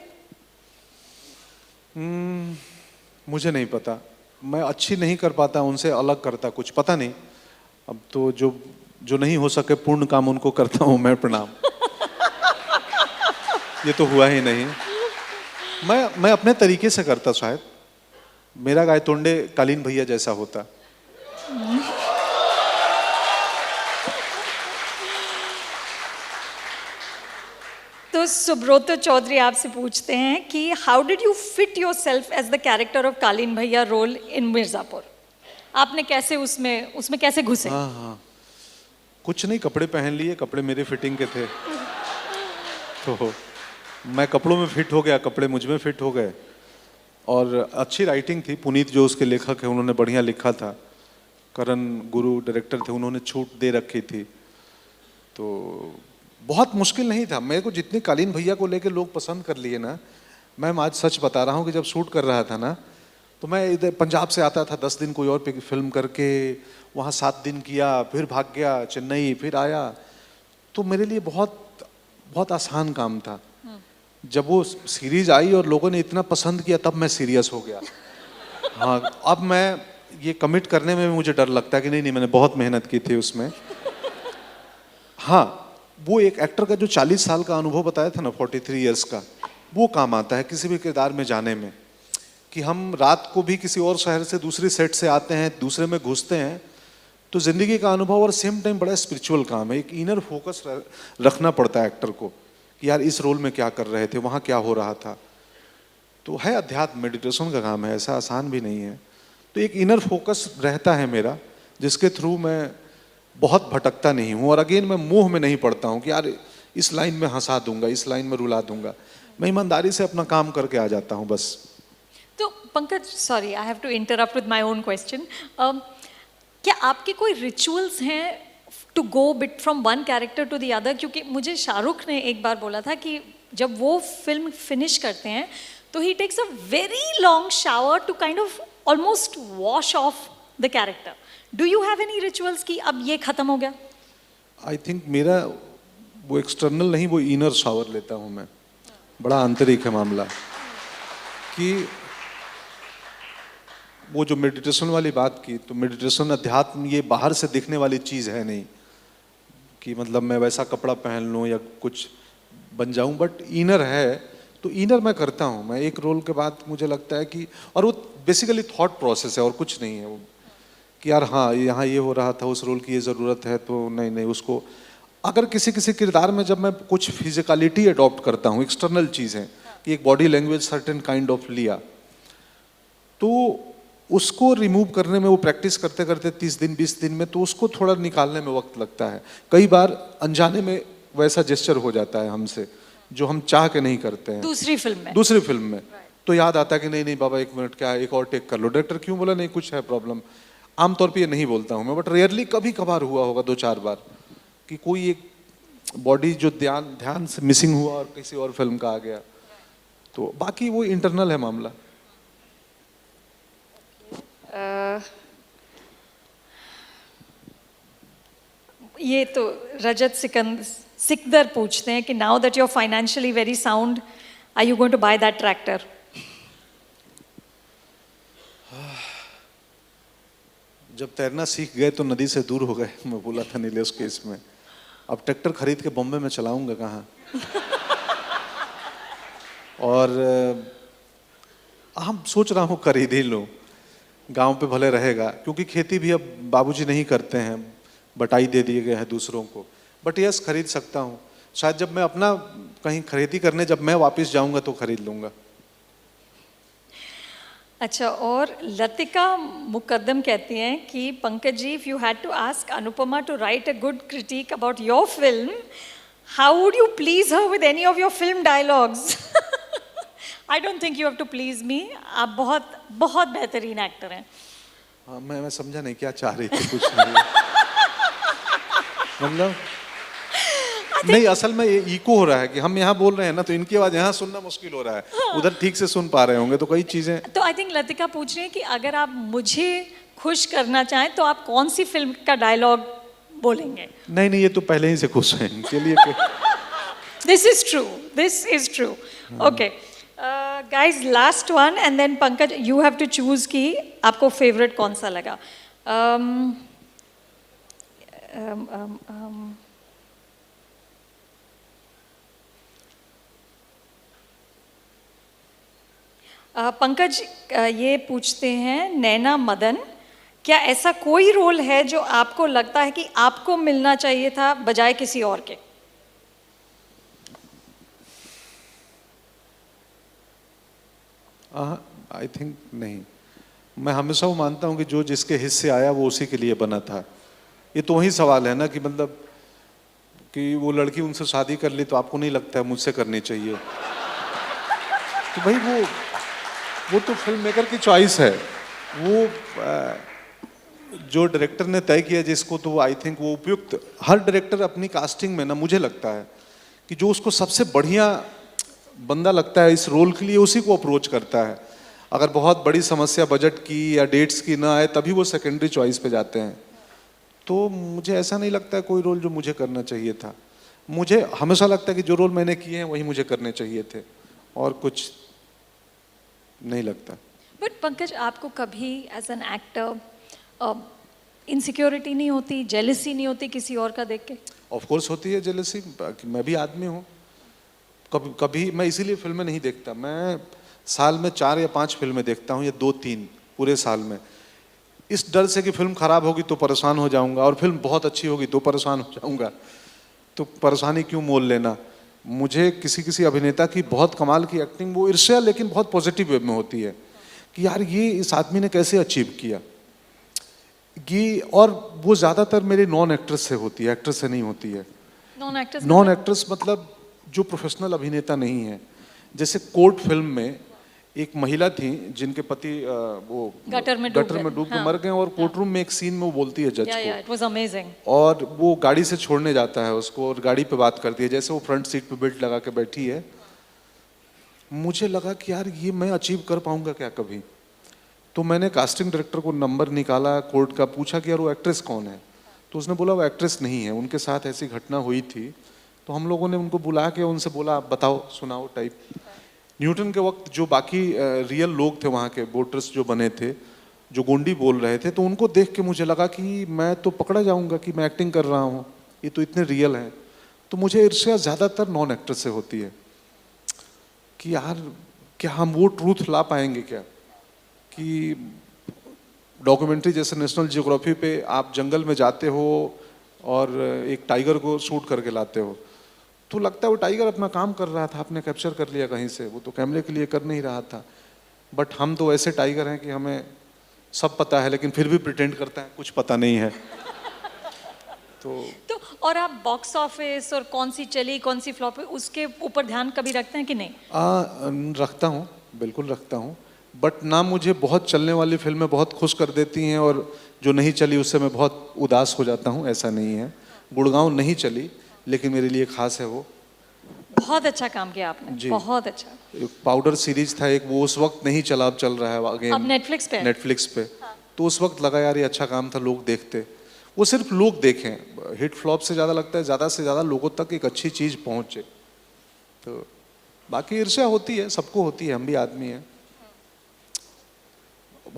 मुझे नहीं पता, मैं अच्छी नहीं कर पाता, उनसे अलग करता कुछ, पता नहीं। अब तो जो नहीं हो सके पूर्ण काम उनको करता हूँ मैं, प्रणाम। ये तो हुआ ही नहीं। मैं अपने तरीके से करता, शायद मेरा गाय तोंडे कालीन भैया जैसा होता। तो सुब्रतो चौधरी आपसे पूछते हैं कि how did you fit yourself as the character of Kaleen Bhaiya role in Mirzapur? आपने कैसे उसमें कैसे घुसे? हाँ, कुछ नहीं, कपड़े पहन लिए, कपड़े मेरे फिटिंग के थे, तो मैं कपड़ों में फिट हो गया, कपड़े मुझ में फिट हो गए। और अच्छी राइटिंग थी, पुनीत जो उसके लेखक है उन्होंने बढ़िया लिखा था, करण गुरु डायरेक्टर थे, उन्होंने छूट दे रखी थी। तो बहुत मुश्किल नहीं था। मेरे को जितने कालीन भैया को लेके लोग पसंद कर लिए ना, मैं आज सच बता रहा हूँ कि जब शूट कर रहा था ना, तो मैं इधर पंजाब से आता था 10 दिन कोई और फिल्म करके, वहाँ 7 दिन किया, फिर भाग गया चेन्नई, फिर आया। तो मेरे लिए बहुत बहुत आसान काम था। जब वो सीरीज आई और लोगों ने इतना पसंद किया, तब मैं सीरियस हो गया। हाँ, अब मैं ये कमिट करने में मुझे डर लगता है कि नहीं, मैंने बहुत मेहनत की थी उसमें। हाँ, वो एक एक्टर का जो 40 साल का अनुभव बताया था ना, 43 इयर्स का, वो काम आता है किसी भी किरदार में जाने में। कि हम रात को भी किसी और शहर से दूसरी सेट से आते हैं, दूसरे में घुसते हैं, तो जिंदगी का अनुभव और सेम टाइम बड़ा स्पिरिचुअल काम है। एक इनर फोकस रखना पड़ता है एक्टर को कि यार इस रोल में क्या कर रहे थे, वहाँ क्या हो रहा था। तो है अध्यात्म, मेडिटेशन का काम है, ऐसा आसान भी नहीं है। तो एक इनर फोकस रहता है मेरा, जिसके थ्रू मैं बहुत भटकता नहीं हूँ। और अगेन मैं मोह में नहीं पड़ता हूँ कि यार इस लाइन में हंसा दूंगा, इस लाइन में रुला दूंगा। मैं ईमानदारी से अपना काम करके आ जाता हूँ बस। तो Pankaj, sorry I have to interrupt with my own question. क्या आपके कोई रिचुअल्स हैं to go bit from one character to the other? क्योंकि मुझे शाहरुख ने एक बार बोला था कि जब वो फिल्म फिनिश करते हैं तो he takes a very long shower to kind of almost wash off the character. Do you have any rituals कि अब ये खत्म हो गया? आई थिंक मेरा वो एक्सटर्नल नहीं, वो इनर शावर लेता हूँ मैं। बड़ा आंतरिक है मामला। कि वो जो मेडिटेशन वाली बात की, तो मेडिटेशन अध्यात्म ये बाहर से दिखने वाली चीज़ है नहीं कि मतलब मैं वैसा कपड़ा पहन लूँ या कुछ बन जाऊँ, बट इनर है। तो इनर मैं करता हूँ। मैं एक रोल के बाद मुझे लगता है कि, और वो बेसिकली थॉट प्रोसेस है और कुछ नहीं है वो, कि यार हाँ यहाँ ये हो रहा था, उस रोल की ये ज़रूरत है, तो नहीं उसको, अगर किसी किसी किरदार में जब मैं कुछ फिजिकलिटी अडॉप्ट करता हूँ, एक्सटर्नल चीज़ें, कि एक body language certain kind of लिया, तो उसको रिमूव करने में वो प्रैक्टिस करते करते 30 दिन 20 दिन में, तो उसको थोड़ा निकालने में वक्त लगता है। कई बार अनजाने में वैसा जेस्चर हो जाता है हमसे जो हम चाह के नहीं करते हैं। दूसरी फिल्म में तो याद आता है कि नहीं बाबा 1 मिनट, क्या एक और टेक कर लो। डायरेक्टर क्यों बोला? नहीं कुछ है प्रॉब्लम। आमतौर पे ये नहीं बोलता हूँ मैं, बट रेयरली कभी कभार हुआ होगा 2-4 बार कि कोई एक बॉडी जो ध्यान से मिसिंग हुआ और किसी और फिल्म का आ गया। तो बाकी वो इंटरनल है मामला। ये तो रजत सिकंदर पूछते हैं कि now that you are financially very sound, are you going to buy that tractor? जब तैरना सीख गए तो नदी से दूर हो गए, मैं बोला था नीलेश केस में। अब ट्रैक्टर खरीद के बॉम्बे में चलाऊंगा कहाँ? और हम सोच रहा हूँ खरीद ही लूँ, गांव पे भले रहेगा, क्योंकि खेती भी अब बाबूजी नहीं करते हैं, बटाई दे दिए गए हैं दूसरों को। बट यस, खरीद सकता हूँ। शायद जब मैं अपना कहीं खरीदी करने जब मैं वापस जाऊंगा तो खरीद लूंगा। अच्छा, और लतिका मुकद्दम कहती हैं कि Pankaj ji, if you had to ask Anupama to write a good critic about your film, how would you please her with any of your film dialogues? I don't think you have to please me, आप बहुत बहुत बेहतरीन actor हैं। हाँ, मैं समझा नहीं क्या चाह रही थी, कुछ नहीं। मतलब नहीं, असल में ये इको हो रहा है कि हम यहाँ बोल रहे हैं ना, तो इनकी आवाज यहाँ सुनना मुश्किल हो रहा है। हाँ। उधर ठीक से सुन पा रहे होंगे, तो कई चीजें। तो आई थिंक लतिका पूछ रही है कि अगर आप मुझे खुश करना चाहें तो आप कौन सी फिल्म का डायलॉग बोलेंगे? नहीं, ये तो पहले ही से खुश हैं, चलिए। This is true. Okay guys, last one and then Pankaj you have to choose कि आपको फेवरेट कौन सा लगा। पंकज ये पूछते हैं, नैना मदन, क्या ऐसा कोई रोल है जो आपको लगता है कि आपको मिलना चाहिए था बजाय किसी और के? आई थिंक नहीं। मैं हमेशा वो मानता हूँ कि जो जिसके हिस्से आया वो उसी के लिए बना था। ये तो वही सवाल है ना कि मतलब कि वो लड़की उनसे शादी कर ली तो आपको नहीं लगता है मुझसे करनी चाहिए? तो भाई वो तो फिल्म मेकर की चॉइस है। वो जो डायरेक्टर ने तय किया जिसको, तो आई थिंक वो उपयुक्त। हर डायरेक्टर अपनी कास्टिंग में ना, मुझे लगता है कि जो उसको सबसे बढ़िया बंदा लगता है इस रोल के लिए, उसी को अप्रोच करता है। अगर बहुत बड़ी समस्या बजट की या डेट्स की ना आए, तभी वो सेकेंडरी चॉइस पे जाते हैं। तो मुझे ऐसा नहीं लगता है कोई रोल जो मुझे करना चाहिए था। मुझे हमेशा लगता है कि जो रोल मैंने किए हैं वही मुझे करने चाहिए थे, और कुछ नहीं लगता। बट पंकज, आपको कभी एज एन एक्टर इनसिक्योरिटी नहीं होती, जेलसी नहीं होती किसी और का देख के? ऑफ कोर्स होती है जेलसी, मैं भी आदमी हूँ। कभी मैं इसीलिए फिल्में नहीं देखता। मैं साल में 4 या 5 फिल्में देखता हूँ, या 2-3 पूरे साल में, इस डर से कि फिल्म खराब होगी तो परेशान हो जाऊंगा, और फिल्म बहुत अच्छी होगी तो परेशान हो जाऊंगा। तो परेशानी क्यों मोल लेना? मुझे किसी अभिनेता की बहुत कमाल की एक्टिंग, वो ईर्ष्या लेकिन बहुत पॉजिटिव वे में होती है कि यार ये इस आदमी ने कैसे अचीव किया ये। और वो ज़्यादातर मेरे नॉन एक्ट्रेस से होती है, एक्ट्रेस से नहीं होती है। नॉन एक्ट्रेस मतलब जो प्रोफेशनल अभिनेता नहीं है। जैसे कोर्ट फिल्म में एक महिला थी जिनके पति वो गटर में डूब के मर गए, और कोर्ट रूम में एक सीन में वो बोलती है जज को, इट वाज अमेजिंग, और वो गाड़ी से छोड़ने जाता है उसको, और गाड़ी पे बात करती है, जैसे वो फ्रंट सीट पे बेल्ट लगा के बैठी है। मुझे लगा कि यार ये मैं अचीव कर पाऊंगा क्या कभी? तो मैंने कास्टिंग डायरेक्टर को नंबर निकाला कोर्ट का, पूछा कि यार वो एक्ट्रेस कौन है? तो उसने बोला वो एक्ट्रेस नहीं है, उनके साथ ऐसी घटना हुई थी। तो हम लोगों ने उनको बुला के उनसे बोला आप बताओ, सुनाओ टाइप। न्यूटन के वक्त जो बाकी रियल लोग थे वहाँ के वोटर्स जो बने थे, जो गोंडी बोल रहे थे, तो उनको देख के मुझे लगा कि मैं तो पकड़ा जाऊंगा कि मैं एक्टिंग कर रहा हूँ, ये तो इतने रियल हैं। तो मुझे ईर्ष्या ज़्यादातर नॉन एक्टर से होती है कि यार क्या हम वो ट्रूथ ला पाएंगे क्या, कि डॉक्यूमेंट्री जैसे नेशनल जियोग्राफी पे आप जंगल में जाते हो और एक टाइगर को शूट करके लाते हो, तो लगता है वो टाइगर अपना काम कर रहा था, आपने कैप्चर कर लिया कहीं से, वो तो कैमरे के लिए कर नहीं रहा था। बट हम तो ऐसे टाइगर हैं कि हमें सब पता है, लेकिन फिर भी प्रिटेंड करता है कुछ पता नहीं है। तो और आप बॉक्स ऑफिस और कौन सी चली कौन सी फ्लॉप है उसके ऊपर ध्यान कभी रखते हैं कि नहीं? रखता हूँ, बिल्कुल रखता हूँ। बट ना मुझे बहुत चलने वाली फिल्में बहुत खुश कर देती हैं, और जो नहीं चली उससे मैं बहुत उदास हो जाता हूँ, ऐसा नहीं है। गुड़गांव नहीं चली, लेकिन मेरे लिए खास है वो। बहुत अच्छा काम किया आपने, बहुत अच्छा। पाउडर सीरीज था एक, वो उस वक्त नहीं चला, अब चल रहा है अगेन, अब नेटफ्लिक्स पे। हाँ। तो उस वक्त लगा यार ये अच्छा काम था, लोग देखते। वो सिर्फ लोग देखें, हिट फ्लॉप से ज़्यादा लगता है ज़्यादा से ज़्यादा लोगों तक एक अच्छी चीज़ पहुँचे। तो बाकी ईर्ष्या होती है, सबको होती है, हम भी आदमी हैं।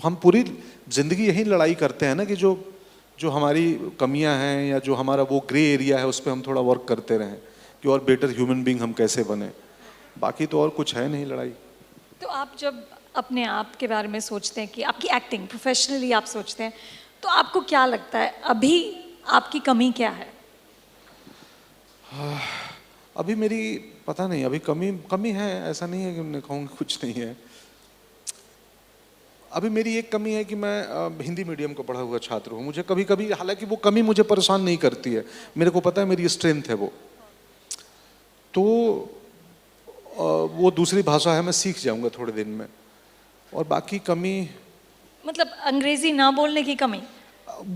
हम पूरी जिंदगी यही लड़ाई करते हैं ना कि जो हमारी कमियां हैं या जो हमारा वो ग्रे एरिया है उस पर हम थोड़ा वर्क करते रहें कि और बेटर ह्यूमन बीइंग हम कैसे बने। बाकी तो और कुछ है नहीं लड़ाई। तो आप जब अपने आप के बारे में सोचते हैं कि आपकी एक्टिंग प्रोफेशनली आप सोचते हैं, तो आपको क्या लगता है अभी आपकी कमी क्या है? अभी मेरी पता नहीं, अभी कमी है, ऐसा नहीं है कि मैं कहूँगा कुछ नहीं है। अभी मेरी एक कमी है कि मैं हिंदी मीडियम का पढ़ा हुआ छात्र हूँ। मुझे कभी कभी, हालांकि वो कमी मुझे परेशान नहीं करती है, मेरे को पता है मेरी स्ट्रेंथ है वो, तो वो दूसरी भाषा है, मैं सीख जाऊंगा थोड़े दिन में। और बाकी कमी मतलब अंग्रेजी ना बोलने की कमी?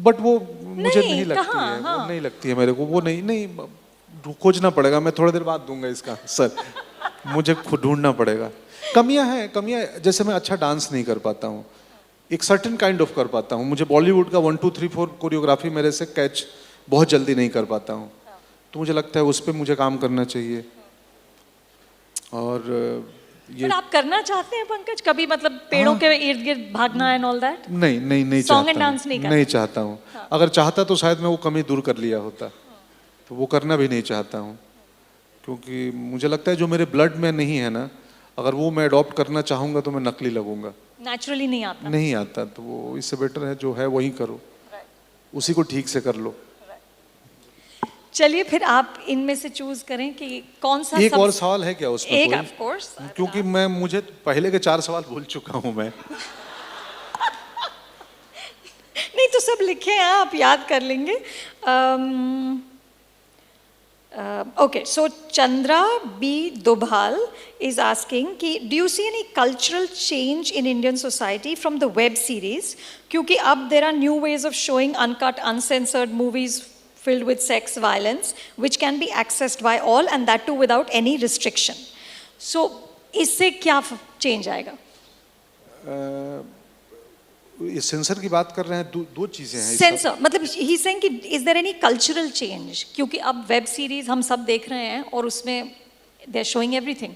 बट वो मुझे नहीं लगती है, हाँ। वो नहीं लगती है मेरे को, वो नहीं खोजना पड़ेगा, मैं थोड़ी देर बाद दूंगा इसका सर, मुझे खुद ढूंढना पड़ेगा। कमियां हैं, कमियां जैसे मैं अच्छा डांस नहीं कर पाता हूँ, एक सर्टेन काइंड ऑफ कर पाता हूँ। मुझे बॉलीवुड का 1 2 3 4 कोरियोग्राफी मेरे से कैच बहुत जल्दी नहीं कर पाता हूँ, तो मुझे लगता है उस पर मुझे काम करना चाहिए। और ये पर आप करना चाहते हैं पंकज कभी, मतलब पेड़ों के इर्द गिर्द भागना एंड ऑल दैट? नहीं सॉन्ग एंड डांस नहीं चाहता हूँ। अगर चाहता तो शायद मैं वो कमी दूर कर लिया होता, तो वो करना भी नहीं चाहता हूँ, क्योंकि मुझे लगता है जो मेरे ब्लड में नहीं है ना, अगर वो मैं अडॉप्ट करना चाहूँगा तो मैं नकली लगूंगा। नेचुरली नहीं आता, तो वो इससे बेटर है जो है वही करो, उसी को ठीक से कर लो। चलिए फिर आप इनमें से चूज करें कि कौन सा। एक और सवाल है क्या उसमें? एक कोई? ऑफ कोर्स, क्योंकि मुझे पहले के 4 सवाल भूल चुका हूँ मैं। नहीं तो सब लिखे हैं, आप याद कर लेंगे। Okay, so Chandra B. Dubhal is asking कि do you see any cultural change in Indian society from the web series? क्योंकि अब there are new ways of showing uncut, uncensored movies filled with sex violence, which can be accessed by all, and that too without any restriction. So इससे क्या change आएगा? ये sensor की बात कर रहे हैं, दो चीजें हैं। सेंसर मतलब ही सेइंग कि is there any cultural change, क्योंकि अब वेब सीरीज हम सब देख रहे हैं और उसमें दे आर शोइंग एवरीथिंग।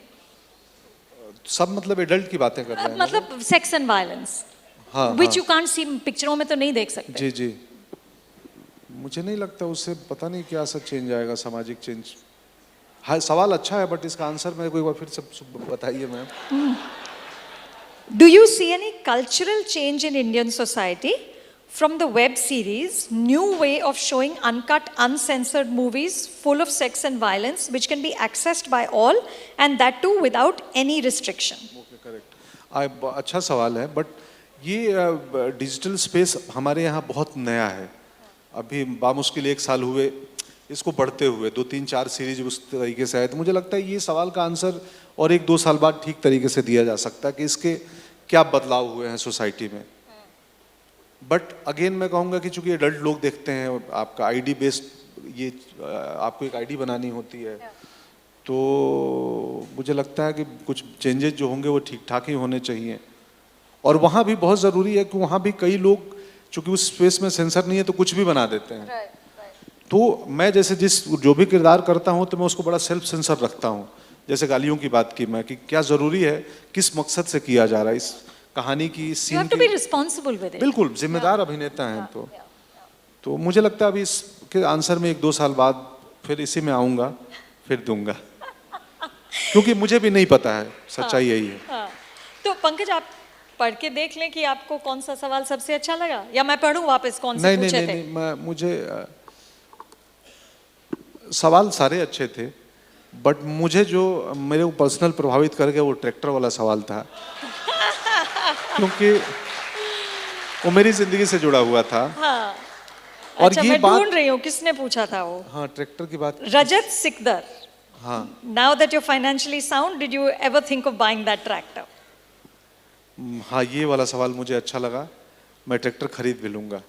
सब मतलब एडल्ट की बातें कर रहे हैं, मतलब sex and violence, which you can't see पिक्चरों में तो नहीं देख सकते। जी मुझे नहीं लगता उससे पता नहीं क्या सा चेंज आएगा, सामाजिक चेंज। हाँ, सवाल अच्छा है, बट इसका आंसर मेरे को एक बार फिर सब बताइए ma'am. Do you see any cultural change in Indian society from the web series, new way of showing uncut, uncensored movies full of sex and violence, which can be accessed by all, and that too without any restriction? Okay, correct. अच्छा सवाल है, but ये digital space हमारे यहाँ बहुत नया है। अभी बामुश्किल 1 साल हुए इसको बढ़ते हुए, 2 3 4 सीरीज उस तरीके से आए, तो मुझे लगता है ये सवाल का आंसर और 1 2 साल बाद ठीक तरीके से दिया जा सकता है कि इसके क्या बदलाव हुए हैं सोसाइटी में। बट अगेन मैं कहूँगा कि चूंकि एडल्ट लोग देखते हैं, आपका आईडी बेस्ड, ये आपको एक आईडी बनानी होती है, तो मुझे लगता है कि कुछ चेंजेस जो होंगे वो ठीक ठाक ही होने चाहिए। और वहाँ भी बहुत ज़रूरी है कि वहाँ भी कई लोग चूंकि उस स्पेस में सेंसर नहीं है तो कुछ भी बना देते हैं। तो मैं जैसे जो भी किरदार करता हूँ तो मैं उसको बड़ा सेल्फ सेंसर रखता हूँ। जैसे गालियों की बात की मैं, कि क्या जरूरी है, किस मकसद से किया जा रहा है, इस कहानी की, इस सीन की। Responsible with it. बिल्कुल जिम्मेदार अभिनेता हैं। तो मुझे लगता है अभी इसके आंसर में 1 2 साल बाद फिर इसी में आऊंगा, फिर दूंगा, क्योंकि मुझे भी नहीं पता है, सच्चाई यही है। तो पंकज आप पढ़ के देख लें कि आपको कौन सा सवाल सबसे अच्छा लगा, या मैं पढ़ूं वापस कौन से पूछे थे? मुझे सवाल सारे अच्छे थे, बट मुझे जो मेरे को पर्सनल प्रभावित कर गया वो ट्रैक्टर वाला सवाल था, क्योंकि वो मेरी जिंदगी से जुड़ा हुआ था। हाँ। और अच्छा, ये मैं बात ढूंढ रही हूँ किसने पूछा था वो। हाँ, ट्रैक्टर की बात। रजत सिकदर। हाँ। Now that you're financially sound, did you ever think of buying that tractor? हाँ, ये वाला सवाल मुझे अच्छा लगा, मैं ट्रैक्टर खरीद भी लूंगा।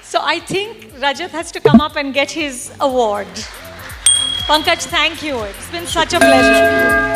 So I think Rajat has to come up and get his award. Pankaj, thank you. It's been such a pleasure.